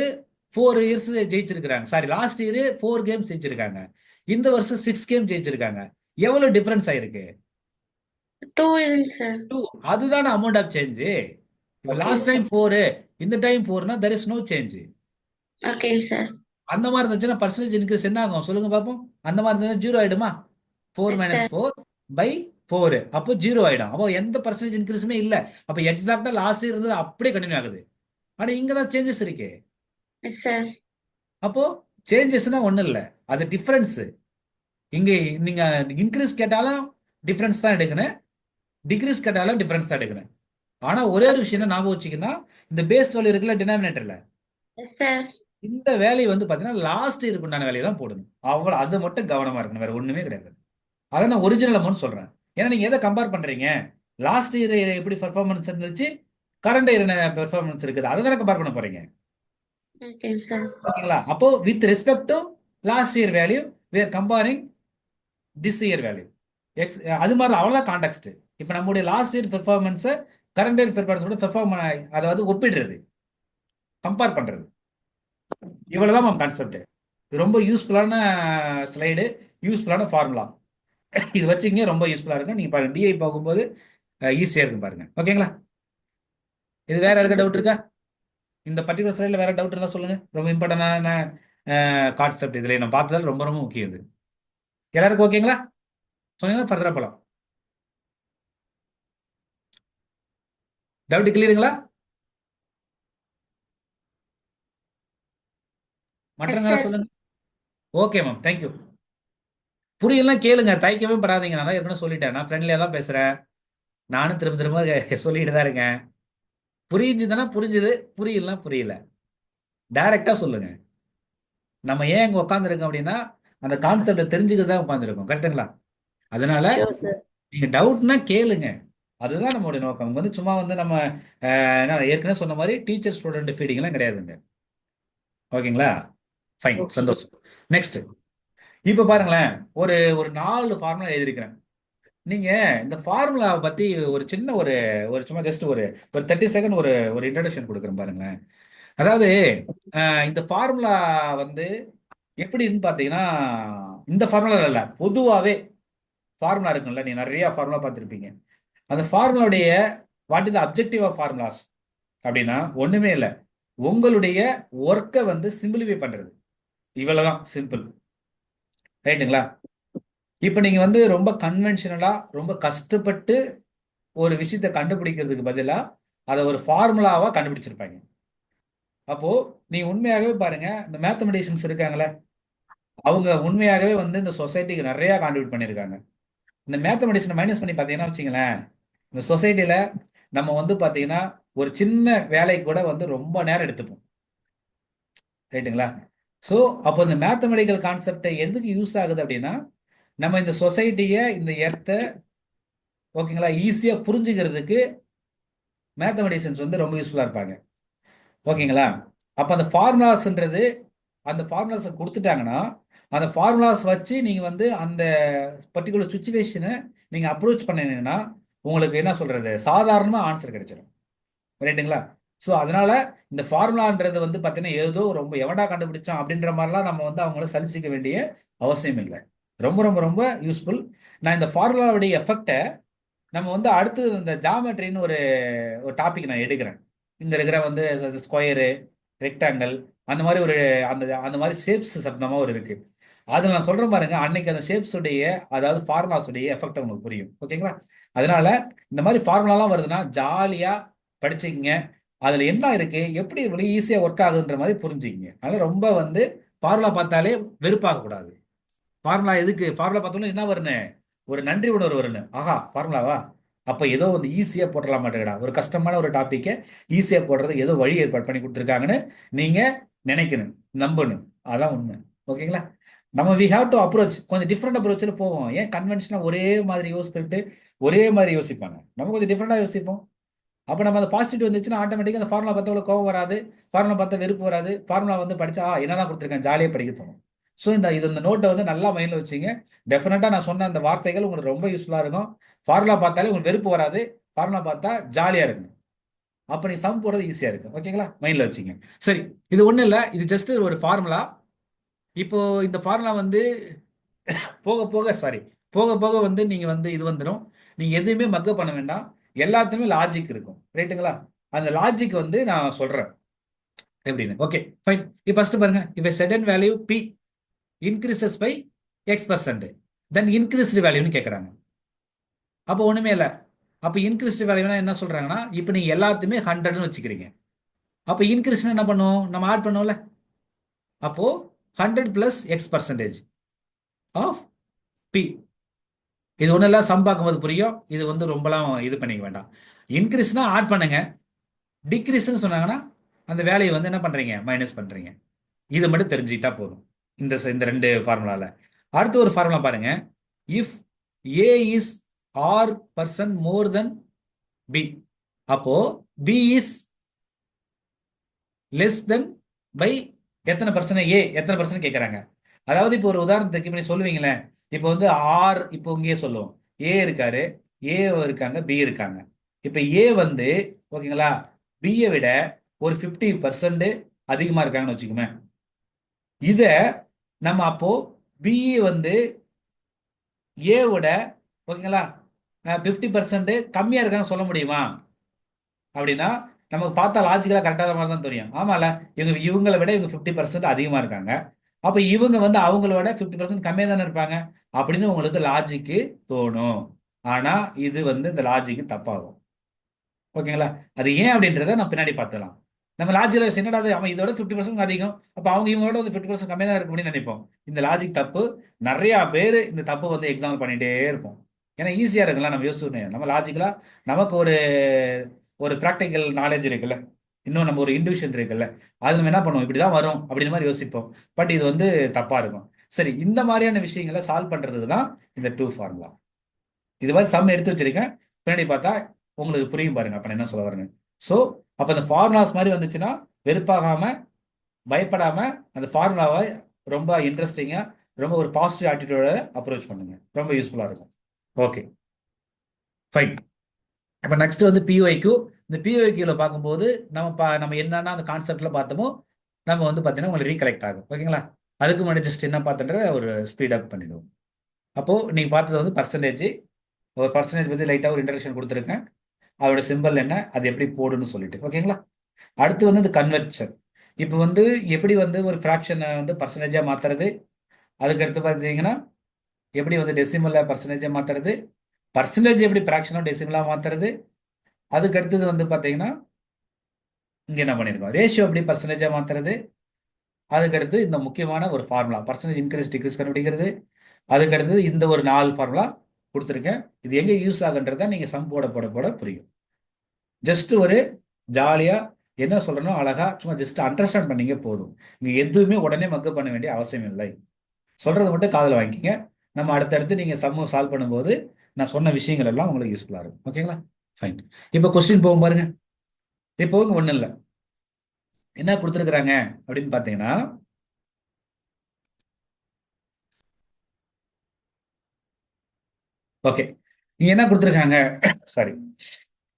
4 இயர்ஸ் ஜெயிச்சிருக்காங்க. சாரி, லாஸ்ட் இயர் 4 கேம்ஸ் ஜெயிச்சிருக்காங்க. இந்த வருஷம் 6 கேம் ஜெயிச்சிருக்காங்க. எவ்வளவு டிஃபரன்ஸ் ஆயிருக்கு? 2 இதுங்க சார். 2. அதுதானே அமௌண்ட் ஆஃப் சேஞ்ச். இப்போ ஓகேங்க லாஸ்ட் டைம் 4, இந்த டைம் 4னா there is no change. ஓகேங்க சார். அந்த மாதிரி இருந்துச்சுன்னா பர்சன்டேஜ் இன்க்ரீஸ் என்ன ஆகும் சொல்லுங்க பார்ப்போம். அந்த மாதிரி இருந்தா 0 ஆயிடுமா? 4 எஸ் சார். - 4/4 அப்போ 0 ஆயிடும். அப்போ எந்த பர்சன்டேஜ் இன்க்ரீஸுமே இல்லை. அப்போ எக்ஸாக்டா லாஸ்ட் இயர் இருந்தது அப்படியே கண்டினியூ ஆகுது. ஆனா இங்க தான் சேஞ்சஸ் இருக்கு. Yes sir. அப்போ சேஞ்சஸ்னா ஒண்ணும் இல்லை, அது டிஃபரன்ஸ். இங்க நீங்க இன்க்ரீஸ் கேட்டாலும் டிஃபரன்ஸ் தான் எடுக்கணும், டிக்ரீஸ் கேட்டாலும் டிஃபரன்ஸ் தான் எடுக்கணும். ஆனா ஒரே ஒரு விஷயம் என்ன ஞாபகம் வச்சுக்கன்னா, இந்த பேஸ் வேல்யூ இருக்குல்ல டினாமினேட்டர்ல, எஸ் சார். இந்த வேலையை வந்து பாத்தீங்கன்னா லாஸ்ட் இயருக்கு உண்டான வேலையை தான் போடணும். அவ்வளவு, அது மட்டும் கவனமா இருக்கணும், வேற ஒண்ணுமே கிடையாது. அதை நான் ஒரிஜினல் அமௌண்ட் சொல்றேன். ஏன்னா நீங்க எதை கம்பேர் பண்றீங்க? லாஸ்ட் இயர் எப்படி பெர்ஃபார்மன்ஸ் இருந்துச்சு, கரண்ட் இயர் என்ன பெர்ஃபார்மன்ஸ் இருக்குது, அதை தானே கம்பேர் பண்ண போறீங்க. ஓகேங்க சார். ஓகேங்களா? அப்போ with respect to last year value we are comparing this year value. அது மாதிரி அவ்வளோதான் கான்டெக்ட். இப்போ நம்முடைய லாஸ்ட் இயர் பெர்ஃபார்மன்ஸை கரண்ட் இயர் பெர்ஃபார்மன்ஸோட அதாவது ஒப்பிடுறது, கம்பேர் பண்றது. இவ்வளவுதான் மேம் கான்செப்ட். இது ரொம்ப யூஸ்ஃபுல்லான ஸ்லைடு, யூஸ்ஃபுல்லான ஃபார்முலா. இது வச்சுங்க, ரொம்ப யூஸ்ஃபுல்லா இருக்கும். நீங்க பாருங்க டிஐ போகும்போது ஈஸியா இருக்கும் பாருங்க. ஓகேங்களா? இது வேற இருக்க டவுட் இருக்கா? இந்த பர்டிகுலர் ஸ்லைட்ல வேற டவுட் இருந்தா சொல்லுங்க. ரொம்ப இம்பார்ட்டன்டான கான்செப்ட். இதுல நான் பார்த்ததால ரொம்ப ரொம்ப முக்கியம் இது. எல்லாருக்கும் ஓகேங்களா? சொன்னீங்கன்னா ஃபர்தரா போலாம். டவுட் கிளியருங்களா? எஸ் மற்றவங்க சார். சொல்லுங்க. Okay ma'am, thank you. புரியலாம் கேளுங்க, தயக்கவே படாதீங்க. நான் தான் ஏற்கனவே சொல்லிட்டேன், நான் ஃப்ரெண்ட்லியா தான் பேசுறேன். நானும் திரும்ப திரும்ப சொல்லிட்டு தான் இருக்கேன். புரிஞ்சுதுன்னா புரிஞ்சுது, புரியலாம் புரியல. டைரக்டா சொல்லுங்க. நம்ம ஏன் இங்க உட்காந்துருக்கோம் அப்படின்னா, அந்த கான்செப்டை தெரிஞ்சுக்கிட்டு தான் உட்காந்துருக்கோம். கரெக்டுங்களா? அதனால ஷூர் சார். நீங்க டவுட்னா கேளுங்க. அதுதான் நம்மளுடைய நோக்கம். இங்க வந்து சும்மா வந்து நம்ம நான் ஏற்கனவே சொன்ன மாதிரி டீச்சர் ஸ்டூடெண்ட் ஃபீடிங்லாம் கிடையாதுங்க. ஓகேங்களா? Fine, okay. சந்தோஷம். நெக்ஸ்ட். இப்போ பாருங்களேன், ஒரு ஒரு 4 ஃபார்முலா எழுதியிருக்கிறேன். நீங்க இந்த ஃபார்முலாவை பத்தி ஒரு சின்ன ஒரு ஒரு சும்மா ஜஸ்ட் ஒரு ஒரு 30 செகண்ட் ஒரு ஒரு இன்ட்ரடக்ஷன் கொடுக்குறேன் பாருங்களேன். அதாவது இந்த ஃபார்முலா வந்து எப்படின்னு பார்த்தீங்கன்னா, இந்த ஃபார்முலா இல்லை, பொதுவாகவே ஃபார்முலா இருக்குல்ல, நீங்க நிறைய ஃபார்முலா பார்த்துருப்பீங்க. அந்த ஃபார்முலாவுடைய what is the objective of formulas அப்படின்னா ஒண்ணுமே இல்லை, உங்களுடைய ஒர்க்கை வந்து சிம்பிளிஃபை பண்றது. இவ்வளவுதான், சிம்பிள். ரைட்டுங்களா? இப்போ நீங்க வந்து ரொம்ப கன்வென்ஷனலா ரொம்ப கஷ்டப்பட்டு ஒரு விஷயத்தை கண்டுபிடிக்கிறதுக்கு பதிலா அதை ஒரு ஃபார்முலாவா கண்டுபிடிச்சிருப்பாங்க. அப்போ நீ உண்மையாகவே பாருங்க, இந்த மேத்தமெட்டிஷியன்ஸ் இருக்காங்களே, அவங்க உண்மையாகவே வந்து இந்த சொசைட்டிக்கு நிறைய கான்ட்ரிபியூட் பண்ணியிருக்காங்க. இந்த மேத்தமெட்டிஷியனை மைனஸ் பண்ணி பார்த்தீங்கன்னா வச்சுங்களேன், இந்த சொசைட்டில நம்ம வந்து பார்த்தீங்கன்னா ஒரு சின்ன வேலைக்கு கூட வந்து ரொம்ப நேரம் எடுத்துப்போம். ரைட்டுங்களா? ஸோ அப்போ இந்த மேத்தமெட்டிக்கல் கான்செப்டை எதுக்கு யூஸ் ஆகுது அப்படின்னா, நம்ம இந்த சொசைட்டியை, இந்த எர்த்தை, ஓகேங்களா, ஈஸியாக புரிஞ்சுக்கிறதுக்கு மேத்தமெட்டிஷியன்ஸ் வந்து ரொம்ப யூஸ்ஃபுல்லாக இருப்பாங்க. ஓகேங்களா? அப்போ அந்த ஃபார்முலாஸ்ன்றது, அந்த ஃபார்முலாஸை கொடுத்துட்டாங்கன்னா, அந்த ஃபார்முலாஸ் வச்சு நீங்கள் வந்து அந்த பர்டிகுலர் சுச்சுவேஷனை நீங்கள் அப்ரோச் பண்ணீங்கன்னா உங்களுக்கு என்ன சொல்றது, சாதாரணமாக ஆன்சர் கிடைச்சிடும். ரைட்டுங்களா? ஸோ அதனால இந்த ஃபார்முலான்றது வந்து பார்த்தீங்கன்னா ஏதோ ரொம்ப எவடா கண்டுபிடிச்சான் அப்படின்ற மாதிரிலாம் நம்ம வந்து அவங்கள சலிச்சிக்க வேண்டிய அவசியம் இல்லை. ரொம்ப ரொம்ப ரொம்ப யூஸ்ஃபுல். நான் இந்த ஃபார்முலாவுடைய எஃபெக்டை நம்ம வந்து அடுத்து இந்த ஜாமெட்ரின்னு ஒரு ஒரு டாபிக் நான் எடுக்கிறேன். இங்க இருக்கிற வந்து ஸ்கொயரு, ரெக்டாங்கிள், அந்த மாதிரி ஒரு அந்த அந்த மாதிரி ஷேப்ஸ் சப்தமாக ஒரு இருக்கு. அதில் நான் சொல்றேன் பாருங்க, அன்னைக்கு அந்த ஷேப்ஸ் உடைய, அதாவது ஃபார்முலாஸ் உடைய எஃபெக்ட் உங்களுக்கு புரியும். ஓகேங்களா? அதனால இந்த மாதிரி ஃபார்முலாலாம் வருதுன்னா ஜாலியா படிச்சுக்கங்க. அதுல என்ன இருக்கு, எப்படி இவ்வளவு ஈஸியா ஒர்க் ஆகுதுன்ற மாதிரி புரிஞ்சுக்கங்க. அதனால ரொம்ப வந்து ஃபார்முலா பார்த்தாலே வெறுப்பாக கூடாது. ஃபார்முலா எதுக்கு, ஃபார்முலா பார்த்தோம்னா என்ன வரணும், ஒரு நன்றி உணர்வு வரணும். ஆஹா, ஃபார்முலாவா, அப்போ ஏதோ வந்து ஈஸியாக போட்டுடலாம் மாட்டேங்கடா, ஒரு கஷ்டமான ஒரு டாப்பிக்கை ஈஸியாக போடுறது ஏதோ வழி ஏற்பாடு பண்ணி கொடுத்துருக்காங்கன்னு நீங்கள் நினைக்கணும், நம்பணும். அதான் உண்மை. ஓகேங்களா? நம்ம வி ஹாவ் டு அப்ரோச், கொஞ்சம் டிஃப்ரெண்ட் அப்ரோச்சில் போவோம். ஏன் கன்வென்ஷனாக ஒரே மாதிரி யோசித்துட்டு ஒரே மாதிரி யோசிப்பாங்க, நம்ம கொஞ்சம் டிஃப்ரெண்டாக யோசிப்போம். அப்போ நம்ம அந்த பாசிட்டிவ் வந்துச்சுன்னா ஆட்டோமேட்டிக்காக அந்த ஃபார்முலா பார்த்தா கோவம் வராது, ஃபார்முலா பார்த்தா வெறுப்பு வராது, ஃபார்முலா வந்து படித்தா என்னதான் கொடுத்துருக்கேன் ஜாலியாக படிக்க தோணும். ஸோ இந்த நோட்டை வந்து நல்லா மைண்டில் வச்சுங்க. டெஃபினட்டாக நான் சொன்ன அந்த வார்த்தைகள் உங்களுக்கு ரொம்ப யூஸ்ஃபுல்லாக இருக்கும். ஃபார்முலா பார்த்தாலே உங்களுக்கு வெறுப்பு வராது, ஃபார்முலா பார்த்தா ஜாலியாக இருக்கும். அப்போ நீ சம் போடுறது ஈஸியாக இருக்கும். ஓகேங்களா? மைண்டில் வச்சுங்க. சரி, இது ஒன்றும் இல்லை, இது ஜஸ்ட் ஒரு ஃபார்முலா. இப்போ இந்த ஃபார்முலா வந்து போக போக சாரி போக போக வந்து நீங்கள் வந்து இது வந்துடும். நீங்கள் எதுவுமே மக்கப் பண்ண வேண்டாம், எல்லாத்துலேயுமே லாஜிக் இருக்கும். ரைட்டுங்களா? அந்த லாஜிக் வந்து நான் சொல்கிறேன் எப்படின்னு. Okay fine. இப்போ ஃபஸ்ட்டு பாருங்க, இப்போ certain value B increases by X%, then increased வேல்யூன்னு கேட்குறாங்க. அப்போ ஒன்றுமே இல்லை. அப்போ இன்க்ரீஸ்டு வேல்யூனா என்ன சொல்கிறாங்கன்னா, இப்போ நீங்கள் எல்லாத்தையுமே 100ன்னு வச்சுக்கிறீங்க. அப்போ இன்க்ரீஸ்னா என்ன பண்ணுவோம், நம்ம ஆட் பண்ணுவோம்ல. அப்போது 100 + X% ஆஃப் பி. இது ஒன்றும் இல்லை, சம் பார்க்கும்போது புரியும். இது வந்து ரொம்பலாம் இது பண்ணிக்க வேண்டாம். இன்க்ரீஸ்னா ஆட் பண்ணுங்க, டிக்ரீஸ்ன்னு சொன்னாங்கன்னா அந்த வேலையை வந்து என்ன பண்ணுறீங்க, மைனஸ் பண்ணுறீங்க. இது மட்டும் தெரிஞ்சுக்கிட்டா போதும் இந்த ரெண்டு ஃபார்முலாவில். அடுத்து ஒரு ஃபார்முலா பாருங்க, if A is R% more than B, அப்போ B is less than by எத்தனை பர்சன்ட், ஏ எத்தனை பர்சன்ட் கேட்குறாங்க. அதாவது இப்போ ஒரு உதாரணத்துக்கு இப்போ நீ சொல்லுவீங்களேன், இப்போ வந்து ஆர், இப்போ இங்கேயே சொல்லுவோம், ஏ இருக்காரு, ஏ இருக்காங்க, பி இருக்காங்க. இப்போ ஏ வந்து ஓகேங்களா, பியை விட ஒரு 50% அதிகமாக இருக்காங்கன்னு வச்சுக்கோமே. இதை நம்ம அப்போ பிஇ வந்து ஏவோட ஓகேங்களா 50% கம்மியாக இருக்கான்னு சொல்ல முடியுமா அப்படின்னா, நமக்கு பார்த்தா லாஜிக்கலாக கரெக்டாக மாதிரி தான் தெரியும். ஆமால, இவங்களை விட இவங்க 50% அதிகமாக இருக்காங்க, அப்போ இவங்க வந்து அவங்களோட 50% கம்மியாக தானே இருப்பாங்க அப்படின்னு உங்களுக்கு லாஜிக்கு தோணும். ஆனால் இது வந்து இந்த லாஜிக்கு தப்பாகும். ஓகேங்களா? அது ஏன் அப்படின்றத நான் பின்னாடி பார்த்துக்கலாம். நம்ம லாஜிக்கில் என்னடா அவன் இதோட 50% அதிகம், அப்போ அவங்க இவங்களோட வந்து 50% கம்மியாக தான் இருக்கு அப்படின்னு நினைப்போம். இந்த லாஜிக் தப்பு. நிறையா பேர் இந்த தப்பு வந்து எக்ஸாம்பிள் பண்ணிகிட்டே இருப்போம். ஏன்னா ஈஸியாக இருக்குல்ல, நம்ம யோசிச்சுனேன், நம்ம லாஜிக்கலாக நமக்கு ஒரு ஒரு ப்ராக்டிக்கல் நாலேஜ் இருக்குல்ல, இன்னும் நம்ம ஒரு இன்ட்யூஷன் இருக்குல்ல, அது நம்ம என்ன பண்ணுவோம், இப்படி தான் வரும் அப்படின்ற மாதிரி யோசிப்போம். பட் இது வந்து தப்பாக இருக்கும். சரி, இந்த மாதிரியான விஷயங்களை சால்வ் பண்ணுறதுக்கு தான் இந்த 2 ஃபார்முலா. இது மாதிரி சம் எடுத்து வச்சிருக்கேன், பின்னாடி பார்த்தா உங்களுக்கு புரியும் பாருங்க அப்ப நான் என்ன சொல்ல வரேங்க. ஸோ அப்போ அந்த ஃபார்முலாஸ் மாதிரி வந்துச்சுன்னா வெறுப்பாகாம, பயப்படாம அந்த ஃபார்முலாவை ரொம்ப இன்ட்ரெஸ்டிங்காக, ரொம்ப ஒரு பாசிட்டிவ் ஆட்டிடியூட அப்ரோச் பண்ணுங்க, ரொம்ப யூஸ்ஃபுல்லாக இருக்கும். Okay fine. இப்போ நெக்ஸ்ட் வந்து பிஒய்க்யூ. இந்த பிஒய்க்யூவில் பார்க்கும்போது நம்ம என்னென்ன அந்த கான்செப்டில் பார்த்தோமோ நம்ம வந்து பார்த்தீங்கன்னா உங்களுக்கு ரீகலெக்ட் ஆகும். ஓகேங்களா? அதுக்கு முன்னாடி ஜஸ்ட் என்ன பார்த்துன்ற ஒரு ஸ்பீட் அப் பண்ணிடுவோம். அப்போது நீங்கள் பார்த்தது வந்து பர்சன்டேஜ், ஒரு பர்சன்டேஜ் பற்றி லைட்டாக ஒரு இன்ட்ரடக்ஷன் கொடுத்துருக்கேன், அதோட சிம்பிள் என்ன, அது எப்படி போடுன்னு சொல்லிட்டு. ஓகேங்களா? அடுத்து வந்து இந்த கன்வெர்ஷன். இப்போ வந்து எப்படி வந்து ஒரு ஃப்ராக்ஷனை வந்து பர்சன்டேஜாக மாற்றுறது, அதுக்கடுத்து பார்த்தீங்கன்னா எப்படி வந்து டெசிமலில் பர்சன்டேஜாக மாற்றுறது, பர்சன்டேஜ் எப்படி ஃப்ராக்ஷனோ டெசிமலா மாத்துறது, அதுக்கு அடுத்தது வந்து பாத்தீங்கன்னா இங்க என்ன பண்ணிருக்கோம், ரேஷியோ எப்படி பர்சன்டேஜா மாத்துறது, அதுக்கு அடுத்து இந்த முக்கியமான ஒரு ஃபார்முலா பர்சன்டேஜ் இன்க்ரீஸ் டிக்ரீஸ் கண்டுபிடிக்கிறது, அதுக்கு அடுத்தது இந்த ஒரு 4 ஃபார்முலா கொடுத்துருக்கேன். இது எங்க யூஸ் ஆகுன்றத நீங்க சம் போட போட போட புரியும். ஜஸ்ட் ஒரு ஜாலியா என்ன சொல்றனோ அழகா சும்மா ஜஸ்ட் அண்டர்ஸ்டாண்ட் பண்ணீங்க போதும். இங்க எதுவுமே உடனே மக்கப் பண்ண வேண்டிய அவசியம் இல்லை. சொல்றதை மட்டும் காதுல வாங்கிக்கிங்க. நம்ம அடுத்தடுத்து நீங்க சம்ம சால்வ் பண்ணும்போது நான் சொன்ன விஷயங்கள் எல்லாம் உங்களுக்கு யூஸ்ஃபுல்லா இருக்கும். ஓகேங்களா? ஃபைன். இப்போ கொஸ்டின் போகும் பாருங்க. இப்போ ஒண்ணும் இல்லை, என்ன கொடுத்துருக்குறாங்க அப்படின்னு பார்த்தீங்கன்னா, ஓகே, நீங்க என்ன கொடுத்துருக்காங்க, சாரி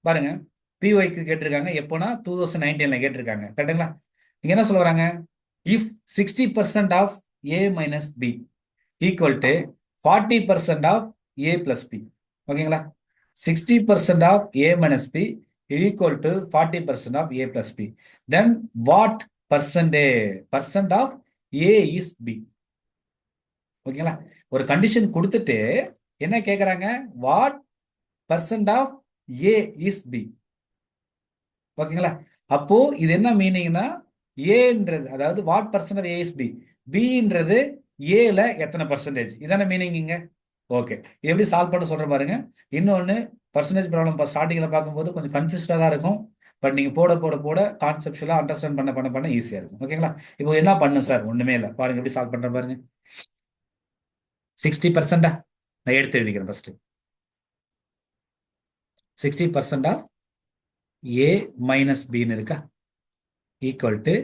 பாருங்க, பிஒய்க்கு கேட்டிருக்காங்க எப்போனா 2019 கேட்டிருக்காங்க. கரெக்டுங்களா? நீங்க என்ன சொல்ல வராங்க, if 60% of A minus B equal to 40% of A plus B. ஓகேங்களா? 60% of A minus B equal to 40% of A plus B, then what percent of A is B. ஓகேங்களா? ஒரு கண்டிஷன் கொடுத்துட்டு என்ன கேட்கறாங்க, what percent of A is B. ஓகேங்களா? அப்போ இது என்ன மீனிங்னா, ஏன்றது அதாவது what percent of A is B, பின்றது ஏல எத்தனை பர்சன்டேஜ், இதான மீனிங். ஓகே, எப்படி சால்வ் பண்ண சொல்ற பாருங்க. இன்னொன்னு, பர்சன்டேஜ் ப்ராப்ளம் ஸ்டார்டிங்ல பார்க்கும்போது கொஞ்சம் கன்ஃபியூஸ்டா தான் இருக்கும். பட் நீங்க போட போட போட கான்செப்டுவலா அண்டர்ஸ்டாண்ட் பண்ண ஈஸியா இருக்கும். ஓகேங்களா? இப்போ என்ன பண்ணும் சார், ஒண்ணுமே இல்லை பாருங்க, எப்படி சால்வ் பண்ற பாருங்க. 60%, நான் எடுத்து எழுதிக்கிறேன் ஃபர்ஸ்ட். 60% ஆஃப் ஏ மைனஸ் பின்னு இருக்கா, equal to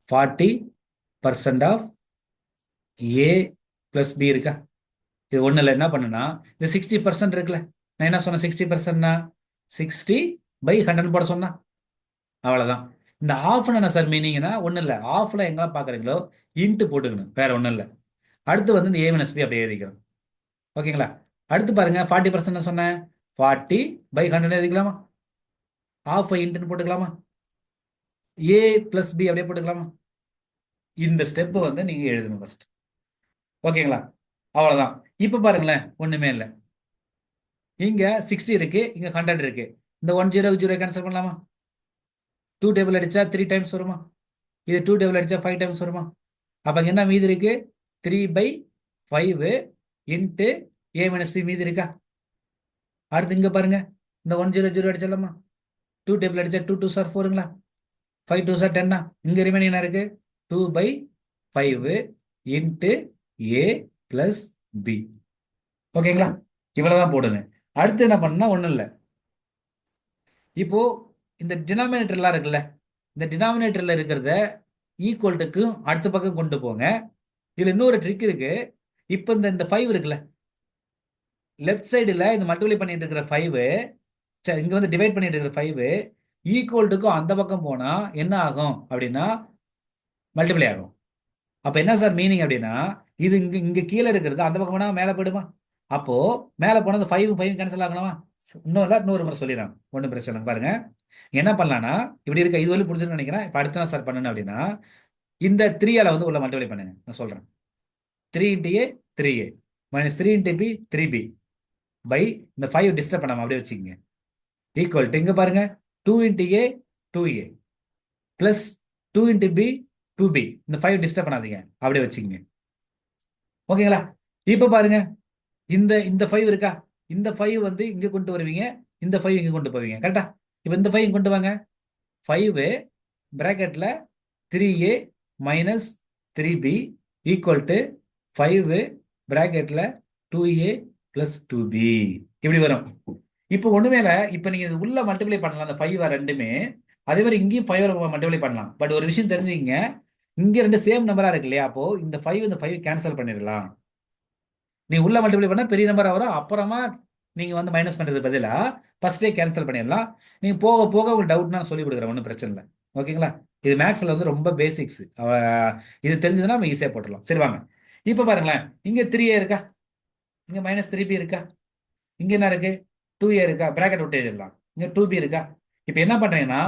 40% of A plus B இருக்கா. இது ஒண்ணு இல்லை, என்ன பண்ணுனா இந்த 60% இருக்குல்ல, நான் என்ன சொன்னேன், 60%னா 60/100 போட சொன்னா, அவ்வளவுதான். இந்த ஆஃப்னு என்ன சார் மீனிங்னா, ஒன்றும் இல்லை, ஆஃப்ல எங்கெல்லாம் பார்க்குறீங்களோ இன்ட்டு போட்டுக்கணும், வேற ஒன்றும் இல்லை. அடுத்து வந்து இந்த ஏ மைனஸ் பி அப்படியே எழுதிக்கிறோம். ஓகேங்களா? அடுத்து பாருங்க, 40% சொன்னேன், 40/100 எழுதிக்கலாமா, ஆஃப் இன்ட்டுன்னு போட்டுக்கலாமா, ஏ பிளஸ் பி அப்படியே போட்டுக்கலாமா. இந்த ஸ்டெப் வந்து நீங்க எழுதணும் ஃபர்ஸ்ட். ஓகேங்களா? அவ்வளவுதான். இப்ப பாருங்களேன், ஒண்ணுமே இல்லை, இங்க 60 இருக்கு, இங்க 100 இருக்கு. இந்த 1 0 0 கேன்சல் பண்ணலாமா, 2 டேபிள் அடிச்சா 3 டைம்ஸ் வருமா, இது 2 டேபிள் அடிச்சா 5 டைம்ஸ் வருமா. அப்ப அங்க என்ன மீதி இருக்கு, 3/5 இன்ட்டு ஏ மைனஸ் பி மீதி இருக்கா. அடுத்து இங்க பாருங்க, இந்த 1 0 0 அடிச்சிடலாமா, 2 டேபிள் அடிச்சா 2 2 சார் 4ங்களா, 5 2 சார் 10. இங்க ரிமைனிங் என்ன இருக்கு, 2/5 இன்ட்டு ஏ பிளஸ் பி. ஓகேங்களா? இவ்வளவுதான் போடுங்க. அடுத்து என்ன பண்ணா, ஒண்ணும் இல்லை, இப்போ இந்த டினாமினேட்டர்லாம் இருக்குல்ல, இந்த டினாமினேட்டர்ல இருக்கிறத ஈக்குவல்ட்டுக்கு அடுத்த பக்கம் கொண்டு போங்க. இதுல இன்னொரு ட்ரிக் இருக்கு. இப்போ இந்த 5 இருக்குல்ல, லெஃப்ட் சைடுல இந்த மல்டிப்ளை பண்ணிட்டு இருக்கிற 5, இங்க வந்து டிவைட் பண்ணிட்டு இருக்கிற 5 ஈக்குவல்ட்டுக்கும் அந்த பக்கம் போனா என்ன ஆகும் அப்படின்னா மல்டிப்ளை ஆகும். அப்ப என்ன சார் மீனிங் அப்படின்னா, இது இங்க இங்க கீழே இருக்கிறது அந்த பக்கம் போனா மேலே போயிடுமா. அப்போ மேலே போனது 5 5 கேன்சல் ஆகணுமா. இன்னும் இல்லை, இன்னொரு முறை சொல்லிடுறேன், ஒன்றும் பிரச்சனை இல்லை. பாருங்க, என்ன பண்ணலாம்னா, இப்படி இருக்க, இது வரையும் புரிஞ்சுன்னு நினைக்கிறேன். இப்போ அடுத்த நாள் சார் பண்ணணும் அப்படின்னா, இந்த 3ஆல வந்து உள்ள மல்டிப்ளை பண்ணுங்க. நான் சொல்றேன், 3 into A 3a minus 3 into B 3b by இந்த 5 டிஸ்டர்ப் பண்ணாம அப்படியே வச்சுக்கோங்க, ஈக்குவல் டு இங்க பாருங்க 2 into A 2a plus 2 into B 2b, இந்த 5 டிஸ்டர்ப் பண்ணாதீங்க, அப்படியே வச்சுக்கோங்க. ஓகேங்களா? இப்போ பாருங்க, இந்த இந்த 5 இருக்கா, இந்த 5 வந்து இங்க கொண்டு வருவீங்க, இந்த 5 இங்க கொண்டு போவீங்க. கரெக்டா? இப்போ இந்த 5 கொண்டு வாங்க, 5 பிராக்கெட்ல 3a minus 3b equal to 5 பிராக்கெட்ல 2a plus 2b, இப்படி வரும். இப்போ ஒண்ணுமே இல்லை, இப்போ நீங்க இது உள்ள மல்டிப்ளை பண்ணலாம், அந்த 5 ரெண்டுமே. அதே மாதிரி இங்கேயும் 5 மல்டிப்ளை பண்ணலாம். பட் ஒரு விஷயம் தெரிஞ்சுக்கிங்க, இங்க ரெண்டு சேம் நம்பரா இருக்கு இல்லையா, அப்போ இந்த 5 கேன்சல் பண்ணிடலாம். நீ உள்ள மல்டிப்ளை பண்ணா பெரிய நம்பரா வரும், அப்புறமா நீங்க வந்து மைனஸ் பண்றது பதிலா ஃபர்ஸ்டே கேன்சல் பண்ணிடலாம். நீங்க போக போக உங்களுக்கு டவுட்னா சொல்லி கொடுக்குறேன், ஒன்றும் பிரச்சனை இல்லை. ஓகேங்களா? இது மேக்ஸ்ல வந்து ரொம்ப பேசிக்ஸ், இது தெரிஞ்சதுன்னா நம்ம ஈஸியா போட்டுடலாம். சரி வாங்க, இப்போ பாருங்களேன், இங்க 3a இருக்கா, இங்க மைனஸ் 3b இருக்கா, இங்க என்ன இருக்கு 2a இருக்கா, பிராக்கெட் விட்டு எழுதிடலாம். இங்க 2b இருக்கா. இப்போ என்ன பண்றீங்கன்னா,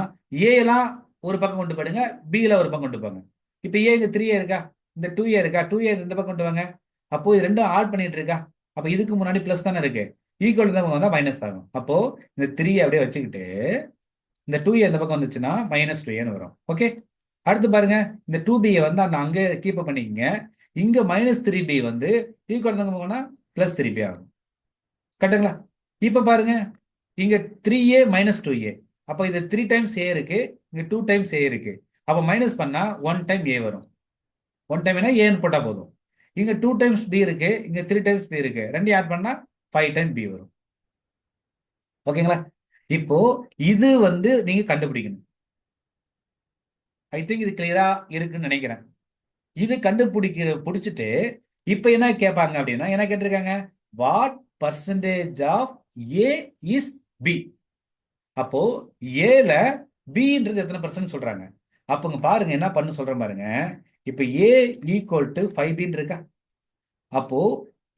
ஏலாம் ஒரு பக்கம் கொண்டு போயிடுங்க, பில ஒரு பக்கம் கொண்டு போங்க. இப்போ ஏ இங்க 3a இருக்கா, இந்த 2a இருக்கா, 2a இந்த பக்கம் கொண்டு வாங்க. அப்போ இது ரெண்டும் ஆட் பண்ணிட்டு இருக்கா, அப்போ இதுக்கு முன்னாடி ப்ளஸ் தானே இருக்கு, ஈக்குவல் இந்த பக்கம் வந்தால் மைனஸ் ஆகும். அப்போ இந்த 3 அப்படியே வச்சுக்கிட்டு இந்த 2a இந்த பக்கம் வந்துச்சுன்னா -2a வரும். ஓகே, அடுத்து பாருங்க, இந்த 2b வந்து அந்த அங்கே கீப் பண்ணிக்கங்க. இங்க -3b வந்து ஈக்குவல் இந்த பக்கம்னா +3b ஆகும். கரெக்டுங்களா? இப்போ பாருங்க, இங்க 3a -2a, அப்போ இது 3 டைம்ஸ் a இருக்கு, இங்க 2 டைம்ஸ் a இருக்கு. அப்போ மைனஸ் பண்ணா 1 டைம் a வரும். 1 டைம் ஏன்னு போட்டா போதும். இங்க 2 டைம்ஸ் b இருக்கு, இங்க 3 டைம்ஸ் b இருக்கு, ரெண்டையும் ஆட் பண்ணா 5 டைம் b வரும். ஓகேங்களா? இப்போ இது வந்து நீங்க கண்டுபிடிக்கணும். ஐ திங்க் இது கிளியரா இருக்குன்னு நினைக்கிறேன். இது பிடிச்சிட்டு இப்போ என்ன கேட்பாங்க அப்படின்னா, என்ன கேட்டிருக்காங்க, what percentage of A is B. அப்போ ஏல பின்றது எத்தனை பர்சன்ட் சொல்றாங்க. அப்போங்க பாருங்க என்ன பண்ணு சொல்றேன் பாருங்க. இப்போ ஏ ஈக்குவல் டு 5b இருக்கா. அப்போ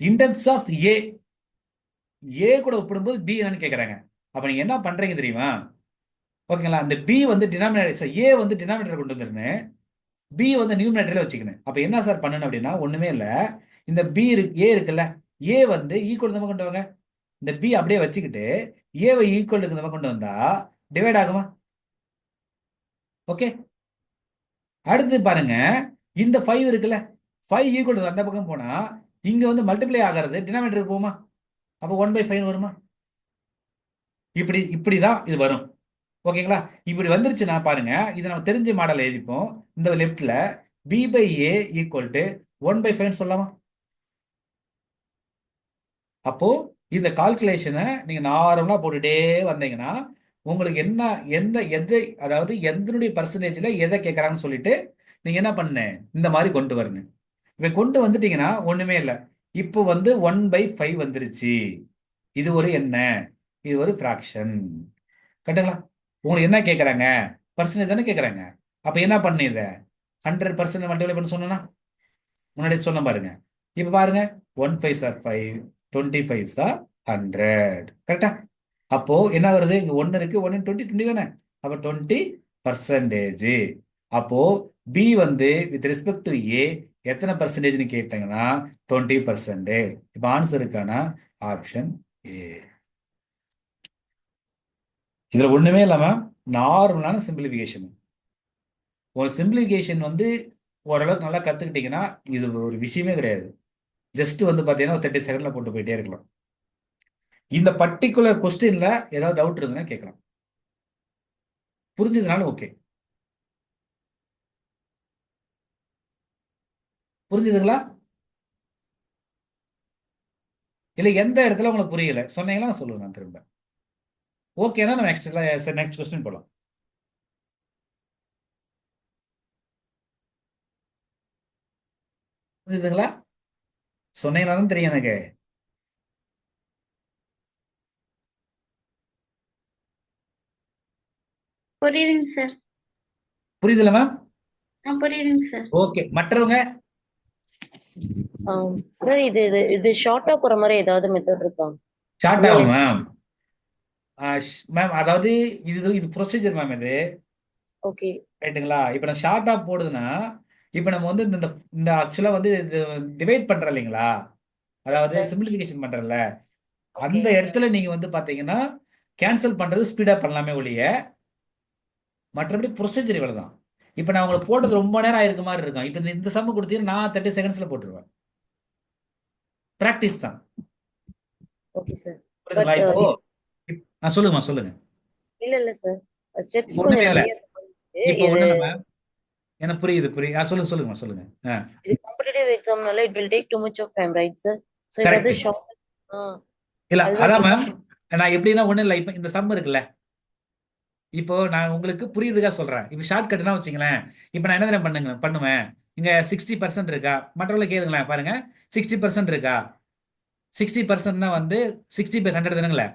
இன் டர்ம்ஸ் ஆஃப் ஏ கூட ஒப்பிடும்போது பி என்னன்னு கேட்குறாங்க. அப்போ நீங்க என்ன பண்றீங்க தெரியுமா? ஓகேங்களா, அந்த பி வந்து டினாமினேட்டர், ஏ வந்து டினாமினேட்டர் கொண்டு வந்துருந்தேன், பி வந்து நியூமினேட்டர்ல வச்சுக்கணும். அப்போ என்ன சார் பண்ணணும் அப்படின்னா, ஒண்ணுமே இல்லை, இந்த பி ஏ இருக்குல்ல, ஏ வந்து ஈக்குவல் நம்ம கொண்டு வாங்க. இந்த பி அப்படியே வச்சுக்கிட்டு ஏவை ஈக்குவல் நம்ம கொண்டு வந்தா டிவைட் ஆகுமா? ஓகே, அடுத்து பாருங்க, இந்த 5 இருக்குல்ல, 5 ஈக்குவல் அந்த பக்கம் போனா இங்க வந்து மல்டிப்ளை ஆகிறது டினாமினேட்டர் போகுமா? அப்போ 1/5 வருமா? இப்படிதான் இது வரும். ஓகேங்களா? இப்படி வந்துருச்சுன்னா பாருங்க, இது நம்ம தெரிஞ்ச மாடல் எழுதிப்போம். இந்த லெஃப்ட்ல b/a ஈக்குவல் டு 1/5 சொல்லலாமா? அப்போ இந்த கால்குலேஷனை நீங்க நார்மலா போட்டுட்டே வந்தீங்கன்னா உங்களுக்கு என்ன அதாவது எந்தனுடைய பர்சன்டேஜ்ல எதை கேட்கறாங்கன்னு சொல்லிட்டு நீங்க என்ன பண்ண இந்த மாதிரி கொண்டு வரணும். இப்ப கொண்டு வந்துட்டீங்கன்னா ஒண்ணுமே இல்லை, இப்போ வந்து 1/5 வந்துருச்சு. இது ஒரு என்ன, இது ஒரு ஃப்ராக்ஷன். கரெக்டுங்களா? உங்களுக்கு என்ன கேட்கறாங்க, பர்சன்டேஜ் தானே கேட்கறாங்க. அப்ப என்ன பண்ணு, இதை 100% மல்டிப்ளை பண்ண சொன்னா முன்னாடி சொன்ன பாருங்க. இப்ப பாருங்க, 1 5s are 5, 25s are 100. கரெக்டா? அப்போ என்ன வருது, இங்க 1 இருக்கு, 1 20 20 தானே, அப்ப 20%. அப்போ பி வந்து வித் ரெஸ்பெக்ட் டு ஏ எத்தனை பர்சன்டேஜ்னு கேட்டாங்கன்னா 20%. இப்போ ஆன்சர் இருக்கான ஆப்ஷன் ஏ. இதுல ஒண்ணுமே இல்லாம நார்மலான சிம்பிளிஃபிகேஷன். ஒரு சிம்பிளிஃபிகேஷன் வந்து ஓரளவுக்கு நல்லா கத்துக்கிட்டீங்கன்னா இது ஒரு விஷயமே கிடையாது. ஜஸ்ட் வந்து பாத்தீங்கன்னா 30 செகண்ட்ல போட்டு போயிட்டே இருக்கலாம். இந்த பர்டிகுலர் கொஸ்டின்ல ஏதாவது டவுட் இருந்ததுன்னா கேட்கலாம். புரிஞ்சதுனால ஓகே. புரிஞ்சுதுங்களா? இல்ல எந்த இடத்துல உங்களுக்கு புரியல சொன்னீங்களா நான் சொல்லுவேன் நான் திரும்ப. ஓகேனா நம்ம நெக்ஸ்ட் கொஸ்டின் போலாம். புரிஞ்சுதுங்களா? சொன்னீங்கன்னா தான் தெரியும் எனக்கு. புரியுதுங்க சார். புரியுதுல மேம்? புரியுதுங்க சார். ஓகே, மற்றவங்க சார் இது இது இது ஷார்ட்டா போற மாதிரி ஏதாவது மெத்தட் இருக்கா? ஷார்ட் ஆகும் மேம். மேம் அதாவது இது ப்ரொசீஜர் மேம் இது. ஓகே ரைட்டுங்களா? இப்போ நான் ஷார்ட்டா போடுதுன்னா இப்போ நம்ம வந்து இந்த இந்த ஆக்சுவலா வந்து இது டிவைட் பண்றோம் இல்லைங்களா, அதாவது சார் சிம்பிளிஃபிகேஷன் பண்றல, ஓகே அந்த இடத்துல நீங்க வந்து பாத்தீங்கன்னா கேன்சல் பண்றது ஸ்பீடா பண்ணலாமே ஒழிய மற்றபடி ப்ரொசீஜர் இவ்வளவு தான். இப்போ நான் உங்களுக்கு போட்டது ரொம்ப நேரம் ஆயிருக்க மாதிரி இருக்கும். இப்போ இந்த சம்ம கொடுத்தீங்கன்னா நான் 30 செகண்ட்ஸ்ல போட்டுருவேன். பிராக்டிஸ் தான். Okay sir. புரியுதுங்களா? பட் இப்போ சொல்லுங்கம்மா சொல்லுங்க. இல்ல சார், ஸ்டெப்ஸ் ஒண்ணுமே கொஞ்சம் இல்ல, நிறைய இருக்கு. இப்போ இது ஒண்ணு நம்ம எனக்கு புரியுது. சொல்லுங்கம்மா சொல்லுங்க. இது காம்படிட்டிவ் எக்ஸாம்னால it will take too much of time, right sir? So ஏதாவது கரெக்ட். ஷார்ட் இல்ல அதுதான் அதான் மேம், நான் எப்படின்னா ஒண்ணு இல்லை, இப்போ இந்த சம் இருக்குல்ல, இப்போ நான் உங்களுக்கு புரியுதுக்கா சொல்றேன். இப்போ ஷார்ட் கட்னா வச்சுங்களேன், இப்போ நான் என்ன தெரியுமா பண்ணுவேன், இங்க 60% இருக்கா, மற்றவங்களை கேளுங்களேன் பாருங்க, 60% இருக்கா, 60%னா வந்து 60/100 தானுங்களே.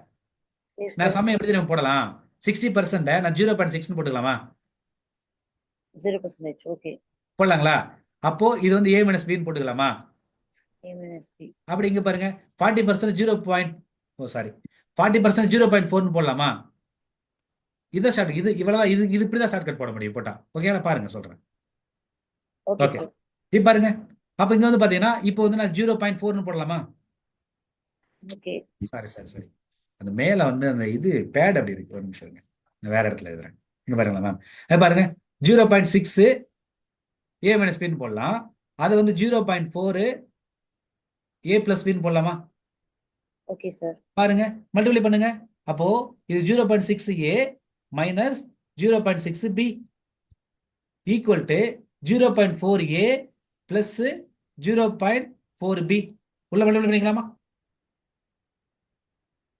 எஸ் நான் சார். சமயம் எப்படி தெரியுமா போடலாம், 60% நான் 0.6 போட்டுக்கலாமா? 0%. ஓகே. போடலாங்களா? அப்போ இது வந்து a - bன்னு போட்டுக்கலாமா? ஏஎம்எஸ்பி. அப்படி இங்க பாருங்க 40% 0.4ன்னு போடலாமா? இதான் ஷார்ட், இது இவ்வளவுதான், இது இப்படிதான் ஷார்ட் கட் போட முடியும் போட்டா. ஓகே, பாருங்க சொல்றேன். Okay okay, sir. இப்போ பாருங்க, அப்ப இங்க வந்து பாத்தீங்கன்னா இப்போ வந்து நான் 0.4ன்னு போடலாமா? Okay. சரி. அந்த மேல வந்து அந்த இது பேட் அப்படி இருக்கு, ஒரு நிமிஷம் இருங்க. நான் வேற இடத்துல எழுதுறேன். இங்க பாருங்களா மேம், பாருங்க 0.6 ஏ மைனஸ் பின்னு போடலாம். அது வந்து 0.4 ஏ பிளஸ் பின்னு போடலாமா? Okay, sir. பாருங்க, மல்டிப்ளை பண்ணுங்க. அப்போ இது 0.6 A minus 0.6 B equal to 0.4 A plus 0.4 B. உள்ள மல்டிப்ளை பண்ணிக்கலாமா?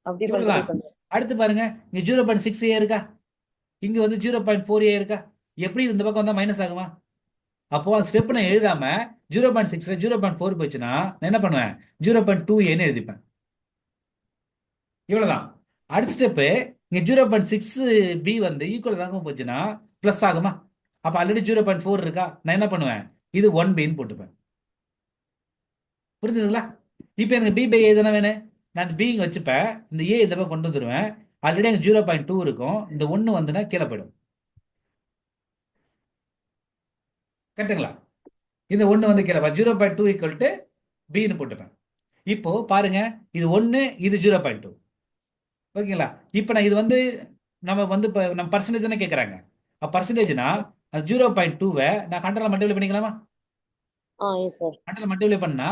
அப்படி multiply இவ்வளவுதான். பண்ணுங்க. அடுத்து பாருங்க, இங்க 0.6 ஏ இருக்கா, இங்க வந்து 0.4 ஏ இருக்கா. எப்படி இது இந்த பக்கம் வந்தா மைனஸ் ஆகுமா? அப்போ அந்த ஸ்டெப் நான் எழுதாம 0.6ல 0.4 போச்சுன்னா நான் என்ன பண்ணுவேன், 0.2 ஏன்னு எழுதிப்பேன். இவ்வளவுதான். அடுத்த ஸ்டெப்பு, இங்க 0.6 பி வந்து ஈக்குவல் தாங்க போச்சுன்னா பிளஸ் ஆகுமா? அப்ப ஆல்ரெடி 0.4 இருக்கா, நான் என்ன பண்ணுவேன், இது 1 பின்னு போட்டுப்பேன். புரிஞ்சுதுங்களா? இப்போ எனக்கு பி பை ஏ தானே வேணும், நான் பி இங்க வச்சுப்பேன், இந்த ஏ இந்த பக்கம் கொண்டு வந்துருவேன். ஆல்ரெடி அங்கே 0.2 இருக்கும், இந்த 1 வந்துன்னா கீழே போயிடும். கரெக்டுங்களா? இந்த 1 வந்து கீழே 0.2 ஈக்குவல் டு பின்னு போட்டுப்பேன். இப்போ பாருங்க, இது 1, இது 0.2. ஓகேங்களா? இப்போ நான் இது வந்து நம்ம வந்து இப்போ நம்ம பர்சன்டேஜ் தானே கேட்குறாங்க. பர்சன்டேஜ்னா அது 0.2வை நான் 100ல மல்டிப்ளை பண்ணிக்கலாமா? Yes, sir. 100ல மல்டிப்ளை பண்ணா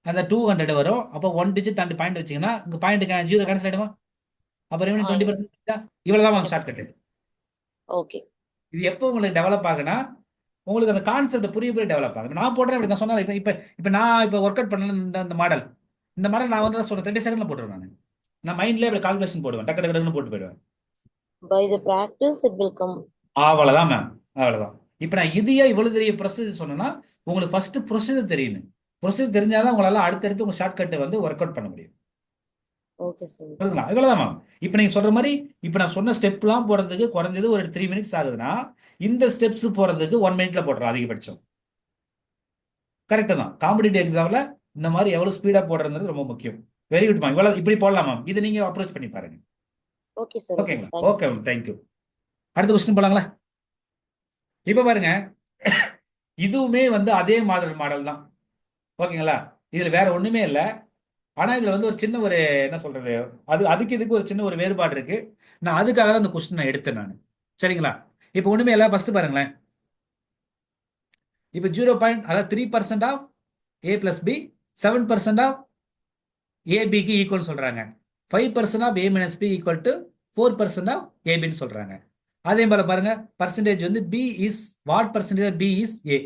அந்த 200 வரும். அப்போ 1 டிஜிட் தாண்டி பாயிண்ட் வச்சிங்கன்னா இங்கே பாயிண்ட் 0 கேன்சல் ஆகிடுமா? அப்போ ரெவன்யூ Yes. 20%. இவ்வளோதான் மேம் ஷார்ட் கட்டு. Okay. இது எப்போ உங்களுக்கு டெவலப் ஆகுனா, உங்களுக்கு அந்த கான்செப்ட் புரிய டெவலப் ஆகும். நான் போடுறேன் இப்படி நான் சொன்னேன். இப்போ இப்போ இப்போ நான் இப்போ ஒர்க் அவுட் பண்ணல இந்த மாடல். இந்த மாடல் நான் வந்து சொன்னேன் 30 செகண்ட்ல போட்டுருவேன். நான் மைண்ட்லேயே இப்படி கால்குலேஷன் போடுவேன், டக்கு டக்கு டக்குன்னு போட்டு போயிடுவேன். By the practice, it will come. அவ்வளோதான் மேம், அவ்வளோதான். இப்போ நான் இதையே இவ்வளோ பெரிய ப்ரொசீஜர் சொன்னேன்னா உங்களுக்கு ஃபர்ஸ்ட் ப்ரொசீஜர் தெரியணும். ப்ரொசீஜர் தெரிஞ்சாதான் உங்களால் அடுத்தடுத்து உங்கள் ஷார்ட் கட்டை வந்து ஒர்க் அவுட் பண்ண முடியும். Okay, sir. புரியுதுங்களா? இவ்வளோதான் மேம். இப்போ நீங்கள் சொல்கிற மாதிரி இப்போ நான் சொன்ன ஸ்டெப்லாம் போகிறதுக்கு குறைஞ்சது ஒரு 3 மினிட்ஸ் ஆகுதுன்னா, இந்த ஸ்டெப்ஸ் போகிறதுக்கு 1 மினிட்ல போடுறோம் அதிகபட்சம். கரெக்டு தான். காம்படிட்டிவ் எக்ஸாமில் இந்த மாதிரி எவ்வளோ ஸ்பீடாக போடுறது ரொம்ப முக்கியம். Very good ma'am. இவ்வளோ இப்படி போடலாம் மேம். இதை நீங்கள் அப்ரோச் பண்ணி பாருங்க. Okay, sir. ஓகேங்களா? Thank you. Okay ma'am, thank you. அடுத்த கொஸ்டின் போலாங்களா? இப்போ பாருங்க, இதுவுமே வந்து அதே மாடல் தான். ஓகேங்களா? இதுல வேற ஒண்ணுமே இல்லை. ஆனா இதுல வந்து ஒரு சின்ன ஒரு என்ன சொல்றது, அதுக்கு இதுக்கு ஒரு சின்ன ஒரு வேறுபாடு இருக்கு. நான் அதுக்காக தான் அந்த கொஸ்டின் நான் எடுத்தேன் நான். சரிங்களா? இப்போ ஒண்ணுமே இல்லை. ஃபர்ஸ்ட் பாருங்களேன், இப்போ 0. அதாவது 3% of A plus B 7% of ஏபிக்கு ஈக்குவல் சொல்றாங்க. 5% of A minus B equal to 4% of ஏபின்னு சொல்றாங்க. அதே போல பாருங்க, பர்சன்டேஜ் வந்து B is what percentage B is A.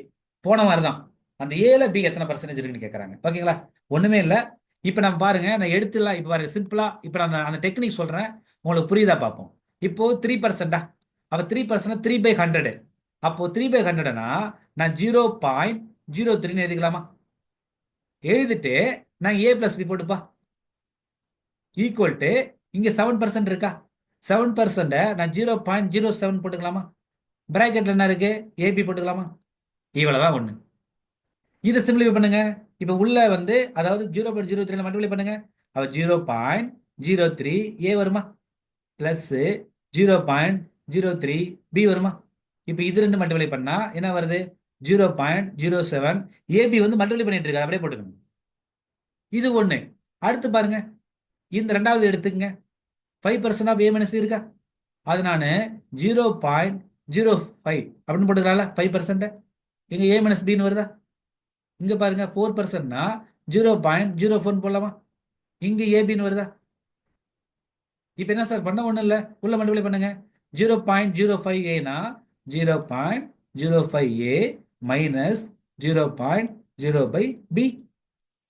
போன மாதிரி தான் அந்த ஏல பி எத்தனை பர்சன்டேஜ் இருக்குன்னு கேட்கறாங்க. ஓகேங்களா? ஒண்ணுமே இல்லை. இப்போ நம்ம பாருங்க, நான் எடுத்துலாம். இப்போ பாருங்க சிம்பிளா, இப்போ நான் அந்த டெக்னிக் சொல்றேன், உங்களுக்கு புரியுதா பார்ப்போம். இப்போ 3%, அப்போ 3% 3/100. அப்போ 3/100னா நான் 0.03 எழுதிக்கலாமா? எழுதிட்டு நான் ஏ பிளஸ் பி போட்டுப்பா ஈக்குவல் டு இங்க 7% இருக்கா, 7% நான் 0.07 போட்டுக்கலாமா? பிராக்கெட்ல என்ன இருக்கு, ஏபி போட்டுக்கலாமா? இவ்வளவுதான் ஒண்ணு. இதை சிம்பிளிஃபை பண்ணுங்க. இப்போ உள்ள வந்து அதாவது 0.03 மல்டிப்ளை பண்ணுங்க. அப்ப 0.03 ஏ வருமா, பிளஸ் 0.03 பி வருமா? இப்போ இது ரெண்டு மல்டிப்ளை பண்ணா என்ன வருது, 0.07. ஏபி வந்து மல்டிப்ளை பண்ணிட்டு இருக்காரு, அப்படியே போட்டுக்கணும். இது ஒண்ணு. அடுத்து பாருங்க, இந்த ரெண்டாவது எடுத்துக்கங்க. 5% ஆஃப் ஏ மைனஸ் பி இருக்கா, அது நான் 0.05 அப்படின்னு போட்டுக்கலாம்ல. 5% இங்க ஏ மைனஸ் பின்னு வருதா? இங்க பாருங்க 4%னா 0.04 போடலாமா? இங்க ஏபின்னு வருதா? இப்போ என்ன சார் பண்ண, ஒண்ணும் இல்லை, உள்ள மல்டிப்ளை பண்ணுங்க. 0.05 ஏனா 0.05 ஏ மைனஸ் 0.05 பி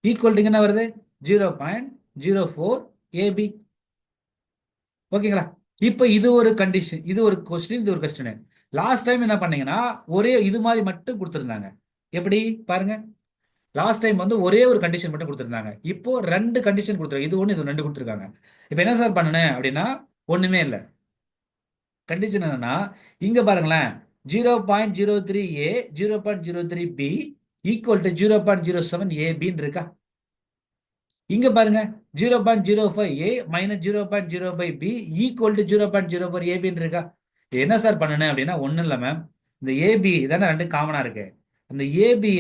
ஈக்குவல் என்ன வருது, 0.04 ஏபி. ஓகேங்களா? இப்போ இது ஒரு கண்டிஷன், இது ஒரு கொஸ்டின், இது ஒரு கொஸ்டின். லாஸ்ட் டைம் என்ன பண்ணீங்கன்னா ஒரே இது மாதிரி மட்டும் கொடுத்துருந்தாங்க. எப்படி பாருங்க, லாஸ்ட் டைம் வந்து ஒரே ஒரு கண்டிஷன் மட்டும் கொடுத்துருந்தாங்க. இப்போ 2 கண்டிஷன் கொடுத்துருக்காங்க. இது ஒன்று, இது 2 கொடுத்துருக்காங்க. இப்போ என்ன சார் பண்ணனேன் அப்படின்னா ஒண்ணுமே இல்லை. கண்டிஷன் என்னன்னா இங்க பாருங்களேன், 0.03 ஏ 0.03 பி ஈக்குவல் டு 0.07 ஏபின்னு இருக்கா? இங்க பாருங்க 0.05 A minus 0.05 B equal to 0.04 ஏபின்னு இருக்கா? இது என்ன சார் பண்ணணும் அப்படின்னா ஒன்றும் இல்லை மேம், இந்த ஏபி தானே ரெண்டு காமனா இருக்கு. அந்த ஏபி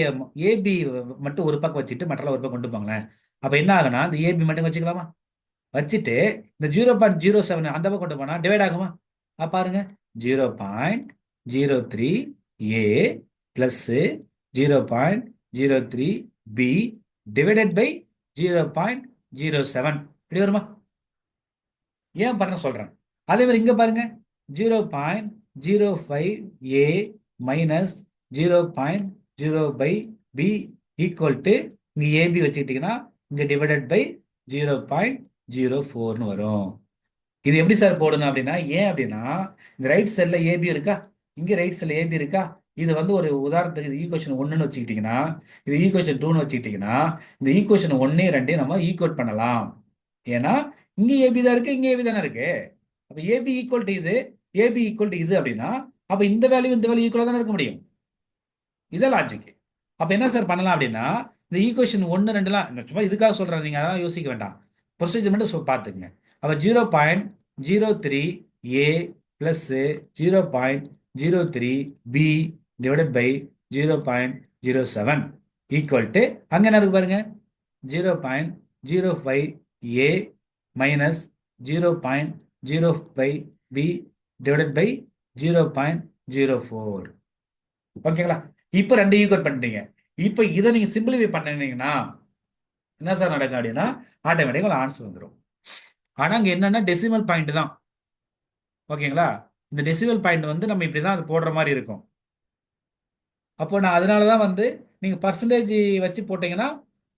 மட்டும் ஒரு பக்கம் வச்சுட்டு மற்றெல்லாம் ஒரு பக்கம் கொண்டு போங்களேன். அப்போ என்ன ஆகுனா இந்த ஏபி மட்டும் வச்சுக்கலாமா? வச்சுட்டு இந்த 0.07 அந்த பக்கம் கொண்டு போனால் டிவைட் ஆகுமா? பாருங்க 0.03 ஏ ப்ளஸ் 0.03 பி டிவைடட் பை 0.07 இப்படி வருமா? ஏன் பண்ண சொல்றேன். அதே மாதிரி இங்க பாருங்க 0.05 A minus 0.05 B equal to இங்க ஏபி வச்சுக்கிட்டீங்கன்னா இங்க டிவைடட் பை 0.04ன்னு வரும். இது எப்படி சார் போடணும் அப்படின்னா, ஏன் அப்படின்னா இந்த ரைட் சைட்ல ஏபி இருக்கா, இங்க ரைட் சைட்ல ஏபி இருக்கா. இது வந்து ஒரு உதாரணத்துக்கு இது ஈக்குவேஷன் 1ன்னு வச்சுக்கிட்டீங்கன்னா, இது ஈக்குவேஷன் 2ன்னு வச்சுக்கிட்டீங்கன்னா, இந்த ஈக்குவேஷன் 1 2 நம்ம ஈக்குவேட் பண்ணலாம். ஏன்னா இங்க ஏபி தான் இருக்கு, இங்க ஏபி தானே இருக்கு. அப்ப ஏபி ஈக்குவல் டு இது, ஏபி ஈக்குவல் டு இது அப்படின்னா அப்ப இந்த வேல்யூ இந்த வேல்யூ ஈக்குவலா தானே இருக்க முடியும். இதான் லாஜிக். அப்ப என்ன சார் பண்ணலாம் அப்படின்னா, இந்த ஈக்குவேஷன் 1 2லாம் சும்மா இதுக்காக சொல்றேன், நீங்க அதெல்லாம் யோசிக்க வேண்டாம். ப்ரொசீஜர் மட்டும் பார்த்துக்குங்க. அப்ப 0.03 A plus 0.03 B divided by 0.07 equal to அங்க என்ன இருக்கு பாருங்க 0.05 A minus 0.05 B divided by 0.04. ஓகேங்களா? இப்போ ரெண்டு ஈக்குவல் பண்ணிட்டீங்க. இப்போ இதை நீங்க சிம்பிளிஃபை பண்ணீங்கன்னா என்ன சார் நடக்கும் அப்படின்னா ஆட்டோமேட்டிக்காக ஆன்சர் வந்துடும். ஆனா அங்க என்னன்னா டெசிமல் பாயிண்ட் தான். ஓகேங்களா? இந்த டெசிமல் பாயிண்ட் வந்து நம்ம இப்படி தான் அது போடுற மாதிரி இருக்கும். அப்போ நான் அதனால தான் வந்து நீங்க பர்சன்டேஜ் வச்சு போட்டீங்கன்னா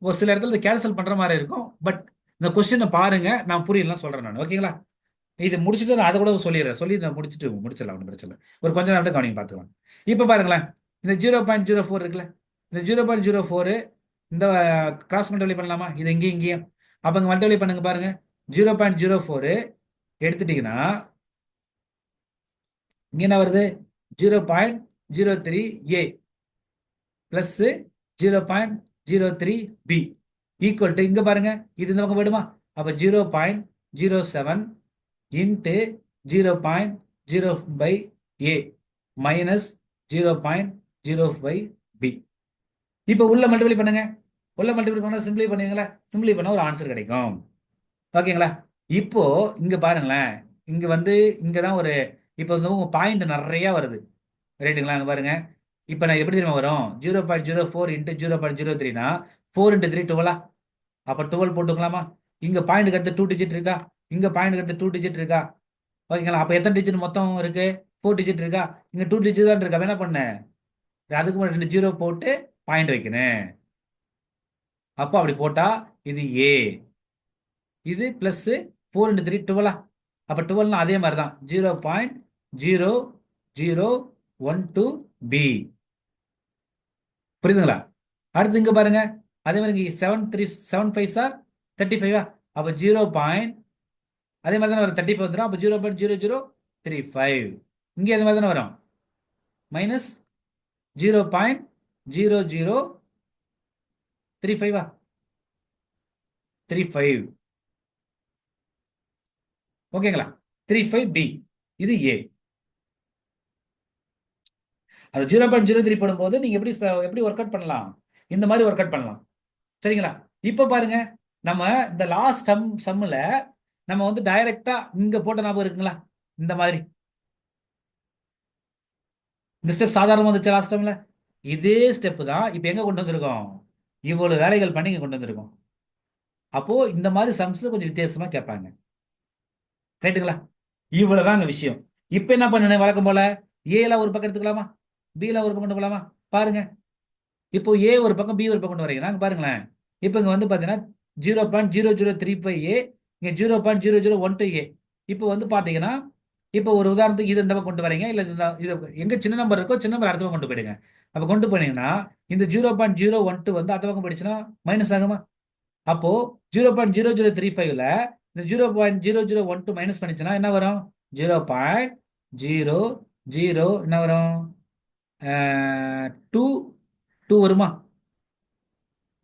ஒரு சில இடத்துல கேன்சல் பண்ற மாதிரி இருக்கும். பட் இந்த கொஸ்டினை பாருங்க, நான் புரியலாம் சொல்றேன் நான். ஓகேங்களா? இது முடிச்சுட்டு நான் அதை கூட சொல்லிடுறேன். சொல்லி இதை முடிச்சிடலாம், ஒன்றும் பிரச்சனை இல்லை. ஒரு கொஞ்ச நேரம் கவனிங்க பார்த்துக்கலாம். இப்போ பாருங்களேன், இந்த 0.04 இருக்குல்ல, இந்த 0.04 இந்த கிராஸ் மல்டிப்ளை பண்ணலாமா? இது இங்கேயும் இங்கேயும். அப்போ இங்கே மல்டிப்ளை பண்ணுங்க பாருங்க. 0.04 எடுத்துட்டீங்கன்னா இங்கே என்ன வருது? 0.03 A plus 0.03 B equal to இங்க பாருங்க இது இந்த பக்கம் போயிடுமா? அப்ப 0.07 இன்ட்டு 0.05 ஏ மைனஸ் 0.05 பி. இப்போ உள்ள மல்டிப்ளை பண்ணுங்க. உள்ள மல்டிப்ளை பண்ணா சிம்பிளை பண்ணுவீங்களா? சிம்பிளை பண்ணா ஒரு ஆன்சர் கிடைக்கும். ஓகேங்களா? இப்போ இங்க பாருங்களேன், இங்க வந்து இங்கதான் ஒரு இப்போ உங்க பாயிண்ட் நிறைய வருது. ரைட்டுங்களா? அங்க பாருங்க. இப்போ நான் எப்படி தெரியுமா வரும்? 0.04 இன்ட்டு 0.03னா 4 இன்ட்டு 3 12. அப்போ 12 போட்டுக்கலாமா? இங்க பாயிண்ட் அடுத்து 2 டிஜிட் இருக்கா, இங்க பாயிண்ட் அடுத்து 2 டிஜிட் இருக்கா. ஓகேங்களா? அப்போ எத்தனை டிஜிட் மொத்தம் இருக்கு? 4 டிஜிட் இருக்கா. இங்க 2 டிஜிட் தான் இருக்கா. என்ன பண்ணேன்? அதுக்கு முன்னாடி 2 0 போட்டு பாயிண்ட் வைக்கணும். அப்போ அப்படி போட்டா இது ஏ, இது பிளஸ் 4 இன்ட்டு 3 12. அப்போ 12 அதே மாதிரி தான் 0.0012 பி. புரியுதுங்களா? அடுத்து இங்க பாருங்க, அதே மாதிரி 7 சார் 35. அப்போ 0. அதே மாதிரி தானே வரும், 35 வந்துடும். அப்போ 0.0035 இங்கே அதே மாதிரி தானே வரும், மைனஸ் 0.0035 35. ஓகேங்களா? 35 பி, இது ஏ. அது 0.03 போடும்போது நீங்க எப்படி ஒர்க் அவுட் பண்ணலாம்? இந்த மாதிரி ஒர்க் அவுட் பண்ணலாம். சரிங்களா? இப்போ பாருங்க, நம்ம இந்த லாஸ்ட் சம்முல நம்ம வந்து டைரக்டா இங்க போட்ட ஞாபகம் இருக்குங்களா? இந்த மாதிரி இந்த ஸ்டெப் சாதாரணமா வந்துச்சு லாஸ்ட் டைம்ல. இதே ஸ்டெப் தான் இப்போ எங்க கொண்டு வந்திருக்கோம்? இவ்வளவு வேலைகள் பண்ணி இங்க கொண்டு வந்திருக்கோம். அப்போ இந்த மாதிரி சம்ஸ்ல கொஞ்சம் வித்தியாசமா கேட்பாங்க. ரைட்டுங்களா? இவ்வளவுதாங்க விஷயம். இப்போ என்ன பண்ணணும்? வழக்கம் போல ஏல ஒரு பக்கம் எடுத்துக்கலாமா, பில ஒரு பக்கம் கொண்டு போகலாமா? பாருங்க, இப்போ ஏ ஒரு பக்கம் பி ஒரு பக்கம் கொண்டு வரீங்க. நாங்க பாருங்களேன், இப்போ இங்க வந்து பாத்தீங்கன்னா 0.0035 ஏ, இங்க 0.0012 ஏ. இப்போ வந்து பாத்தீங்கன்னா, இப்போ ஒரு உதாரணத்துக்கு இது இந்த பக்கம் கொண்டு வரீங்க, இல்ல இது எங்க சின்ன நம்பர் இருக்கோ சின்ன நம்பர் அடுத்த பக்கம் கொண்டு போயிடுங்க. அப்ப கொண்டு போனீங்கன்னா இந்த 0.012 வந்து அடுத்த பக்கம் போயிடுச்சுன்னா மைனஸ் ஆகுமா? அப்போ 0.0035ல இந்த 0.0012 மைனஸ் பண்ணிச்சுன்னா என்ன வரும்? 0.00 என்ன வரும்? 2 வருமா?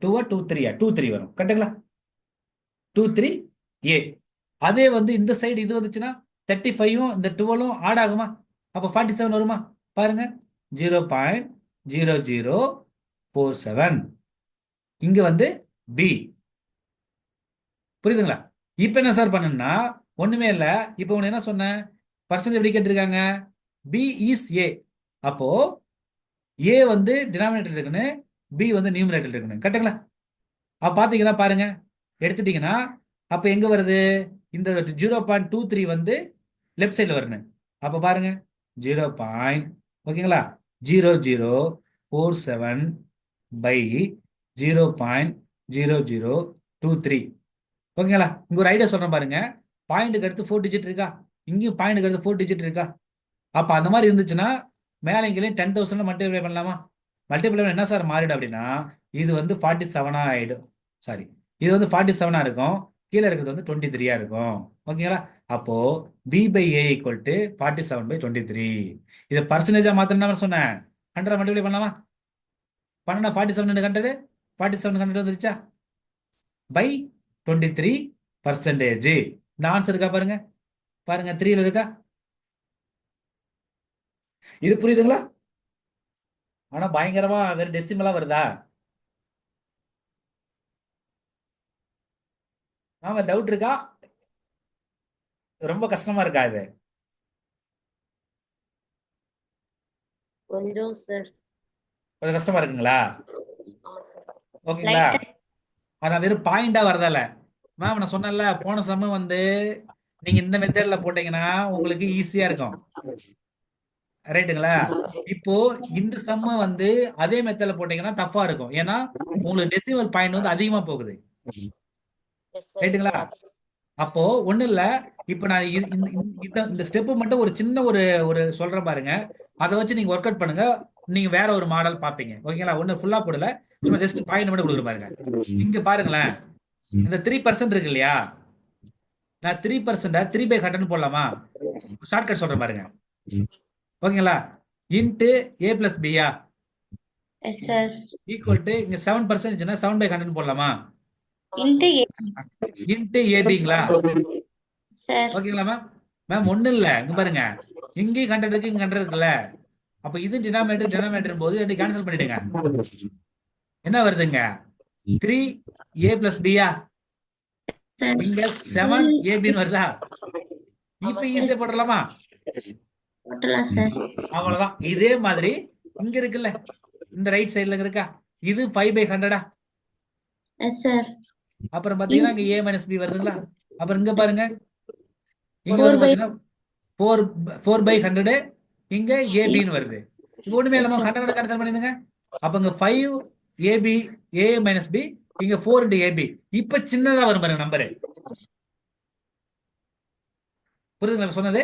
2 வரும். கரெக்டுங்களா? 23 ஏ. அதே வந்து இந்த சைடு இது வந்துச்சுன்னா 35ம் இந்த 12ம் ஆட் ஆகுமா? அப்போ 47 வருமா? பாருங்க, 0.0047 இங்க வந்து பி புரியுதுங்களா? இப்போ என்ன சார் பண்ணணும்னா ஒண்ணுமே இல்லை. இப்போ உனக்கு என்ன சொன்னேன்? பர்சன்டேஜ் எப்படி கேட்டிருக்காங்க? பி இஸ் ஏ. அப்போ ஏ வந்து டினாமினேட்டர் இருக்குன்னு, பி வந்து நியூமரேட்டர் இருக்குன்னு, கரெக்டுங்களா? அப்போ பார்த்தீங்கன்னா பாருங்க, எடுத்துட்டீங்கன்னா அப்போ எங்க வருது? இந்த 0.23 வந்து லெஃப்ட் சைடில் வரணும். அப்போ பாருங்க 0. ஓகேங்களா? 0047 பை 0.0023. ஓகேங்களா? இங்க ஒரு ஐடியா சொல்றேன் பாருங்க. பாயிண்ட்டுக்கு அடுத்து 4 டிஜிட் இருக்கா? இங்கேயும் பாயிண்ட்டுக்கு அடுத்து 4 டிஜிட் இருக்கா? அப்போ அந்த மாதிரி இருந்துச்சுன்னா மேலே இங்கேயும் 10,000 மல்டிப்ளை பண்ணலாமா? மல்டிப்ளை பண்ண என்ன சார் மாறிடும் அப்படின்னா இது வந்து 47 ஆயிடும். சாரி, இது வந்து 47 இருக்கும். கீழே இருக்கிறது வந்து 23 இருக்கும். ஓகேங்களா? அப்போ B by A equal to 47/23. இதை பர்சன்டேஜா மாத்திரம் சொன்னேன். 100 மல்டிப்ளை பண்ணலாமா? பண்ணா 47 100 47 100 வந்துருச்சா? பை 23%. இந்த ஆன்சர் இருக்கா பாருங்க. பாருங்க 3ல இருக்கா? இது புரியுதுங்களா? ஆனா பயங்கரமா வேற டெசிமலா வருதா? ஆமா, டவுட் இருக்கா? ரொம்ப கஷ்டமா இருக்கா இது? கொஞ்சம் சார். கொஞ்சம் கஷ்டமா இருக்குங்களா? ஆமா சார். ஓகேங்களா? லைட்டா. அதான் வெறும் பாயிண்டா வரதால. மேம் நான் சொன்னேன்ல, போன சம்ம வந்து நீங்க இந்த மெத்தட்ல போட்டீங்கன்னா உங்களுக்கு ஈஸியா இருக்கும். ரைட்டுங்களா? இப்போ இந்த சம்ம வந்து அதே மெத்தட்ல போட்டீங்கன்னா டஃபா இருக்கும். ஏன்னா உங்களுக்கு டெசிமல் பாயிண்ட் வந்து அதிகமா போகுது. எஸ் சார், எஸ் ரைட்டுங்களா? சார். அப்போ ஒண்ணு இல்ல. இப்ப நான் இந்த ஸ்டெப் மட்டும் ஒரு சின்ன ஒரு ஒரு சொல்றேன் பாருங்க. அதை வச்சு நீங்க ஒர்க் அவுட் பண்ணுங்க. நீங்க வேற ஒரு மாடல் பாப்பீங்க. ஓகேங்களா? ஒண்ணு ஃபுல்லா போடல, சும்மா ஜஸ்ட் பாயிண்ட் மட்டும் கொடுக்குற பாருங்க. இங்க பாருங்களேன், இந்த 3% இருக்கு இல்லையா? நான் 3% 3/100 போடலாமா? ஷார்ட்கட் சொல்றேன் பாருங்க. ஓகேங்களா? இன்ட்டு ஏ பிளஸ் பியா எஸ் சார். ஈக்குவல் டு இங்க 7% 7/100 போடலாமா? இன்ட்டு ஏ இன்ட்டு ஏபிங்களா? சார். ஓகேங்களா மேம்? மேம் ஒன்றும் இல்லை, இங்க பாருங்க, இங்கேயும் 100 இருக்கு, இங்க 100 இருக்குல்ல. அப்போ இது டினாமினேட்டர் போது ரெண்டு கேன்சல் பண்ணிடுங்க. என்ன வருதுங்க? 3a பிளஸ் பியா? சார். இங்க 7ab வருதா? இப்ப ஈஸியா போட்டுடலாமா? போட்டலாம் சார். அவ்வளவுதான். இதே மாதிரி இங்க இருக்குல்ல, இந்த ரைட் சைடுல இருக்கா, இது 5/100. Yes sir. அப்புறம் பாத்தீங்கன்னா இங்க a மைனஸ் பி வருதுங்களா? அப்புறம் இங்க பாருங்க, இங்க 4 வந்து பை பாத்தீங்கன்னா 4/100. இங்க ஏபின்னு வருது. இப்போ ஒண்ணுமே இல்லாம 100 கேன்சல் பண்ணிடுங்க. அப்ப இங்க 5ab a மைனஸ் பி, இங்க 4 into ab. இப்ப சின்னதா வரும் பாருங்க நம்பரு. புரியுதுங்களா சொன்னது?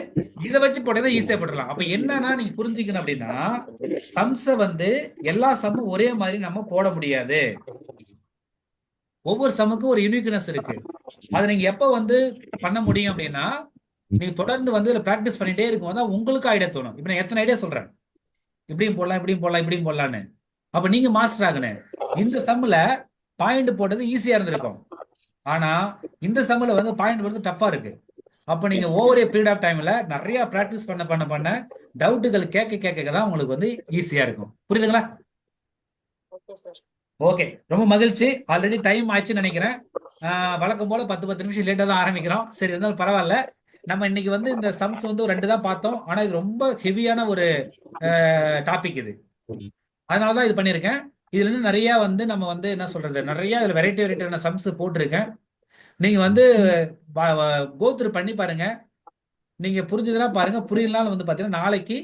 இதை வச்சு போட்டீங்கன்னா ஈஸியா போட்டுடலாம். அப்ப என்னன்னா நீங்க புரிஞ்சுக்கணும் அப்படின்னா, சம்ஸை வந்து எல்லா சம்மும் ஒரே மாதிரி நம்ம போட முடியாது. ஒவ்வொரு சம்முக்கும் ஒரு யூனிக்னஸ் இருக்கு. அதை நீங்க எப்ப வந்து பண்ண முடியும் அப்படின்னா, நீங்க தொடர்ந்து வந்து பிராக்டிஸ் பண்ணிட்டே இருக்கும் போது உங்களுக்கு ஐடியா தோணும். இப்ப நான் எத்தனை ஐடியா சொல்றேன், இப்படியும் போடலாம், இப்படியும் போடலாம், இப்படியும் போடலான்னு. அப்ப நீங்க மாஸ்டர் ஆகணும். இந்த சம்முல பாயிண்ட் போட்டது ஈஸியா இருந்திருக்கும். ஆனா இந்த சம்முல வந்து பாயிண்ட் போடுறது டஃபா இருக்கு. அப்ப நீங்க ஓவர் ஏ பீரியட் ஆஃப் டைம்ல நிறைய பிராக்டிஸ் பண்ண பண்ண பண்ண டவுட்டுகள் கேட்க கேட்க தான் உங்களுக்கு வந்து ஈஸியா இருக்கும். புரியுதுங்களா? Okay sir. ஓகே, ரொம்ப மகிழ்ச்சி. ஆல்ரெடி டைம் ஆயிடுச்சுன்னு நினைக்கிறேன். வழக்கம் போல 10 நிமிஷம் லேட்டா தான் ஆரம்பிக்கிறோம். சரி, இருந்தாலும் பரவாயில்ல. நம்ம இன்னைக்கு வந்து இந்த சம்ஸ் வந்து ஒரு 2 தான் பார்த்தோம். ஆனா இது ரொம்ப ஹெவியான ஒரு டாபிக் இது. அதனாலதான் இது பண்ணியிருக்கேன். இதுல இருந்து நிறைய வந்து நம்ம வந்து என்ன சொல்றது, நிறைய இதுல வெரைட்டியான சம்ஸ் போட்டிருக்கேன். நீங்க வந்து கோத்ரு பண்ணி பாருங்க. நீங்க புரிஞ்சுதுன்னா பாருங்க, புரியலனாலும் வந்து பாத்தீங்கன்னா நாளைக்கு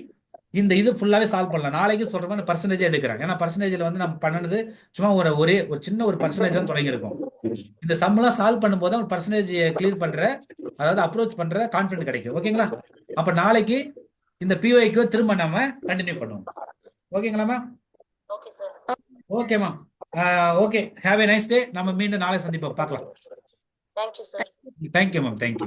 இந்த இது ஃபுல்லாவே சால்வ் பண்ணலாம். நாளைக்கு சொல்ற மாதிரி பர்சன்டேஜ் எடுக்கிறேன். ஏன்னா பர்சன்டேஜ்ல வந்து நம்ம பண்ணது சும்மா ஒரு சின்ன ஒரு பர்சன்டேஜ் தான் தொடங்கியிருக்கோம். இந்த சம்லாம் சால்வ் பண்ணும்போது ஒரு பர்சன்டேஜ் கிளியர் பண்ற, அதாவது அப்ரோச் பண்ற கான்ஃபிடன்ட் கிடைக்கும். ஓகேங்களா? அப்ப நாளைக்கு இந்த பிஓஐக்கு திரும்ப நம்ம கண்டினியூ பண்ணுவோம். ஓகேங்களா ma'am? Okay sir. Okay ma'am. Okay, have a nice day. நம்ம மீண்டும் நாளை சந்திப்போம், பார்க்கலாம். Thank you sir. Thank you ma'am, thank you.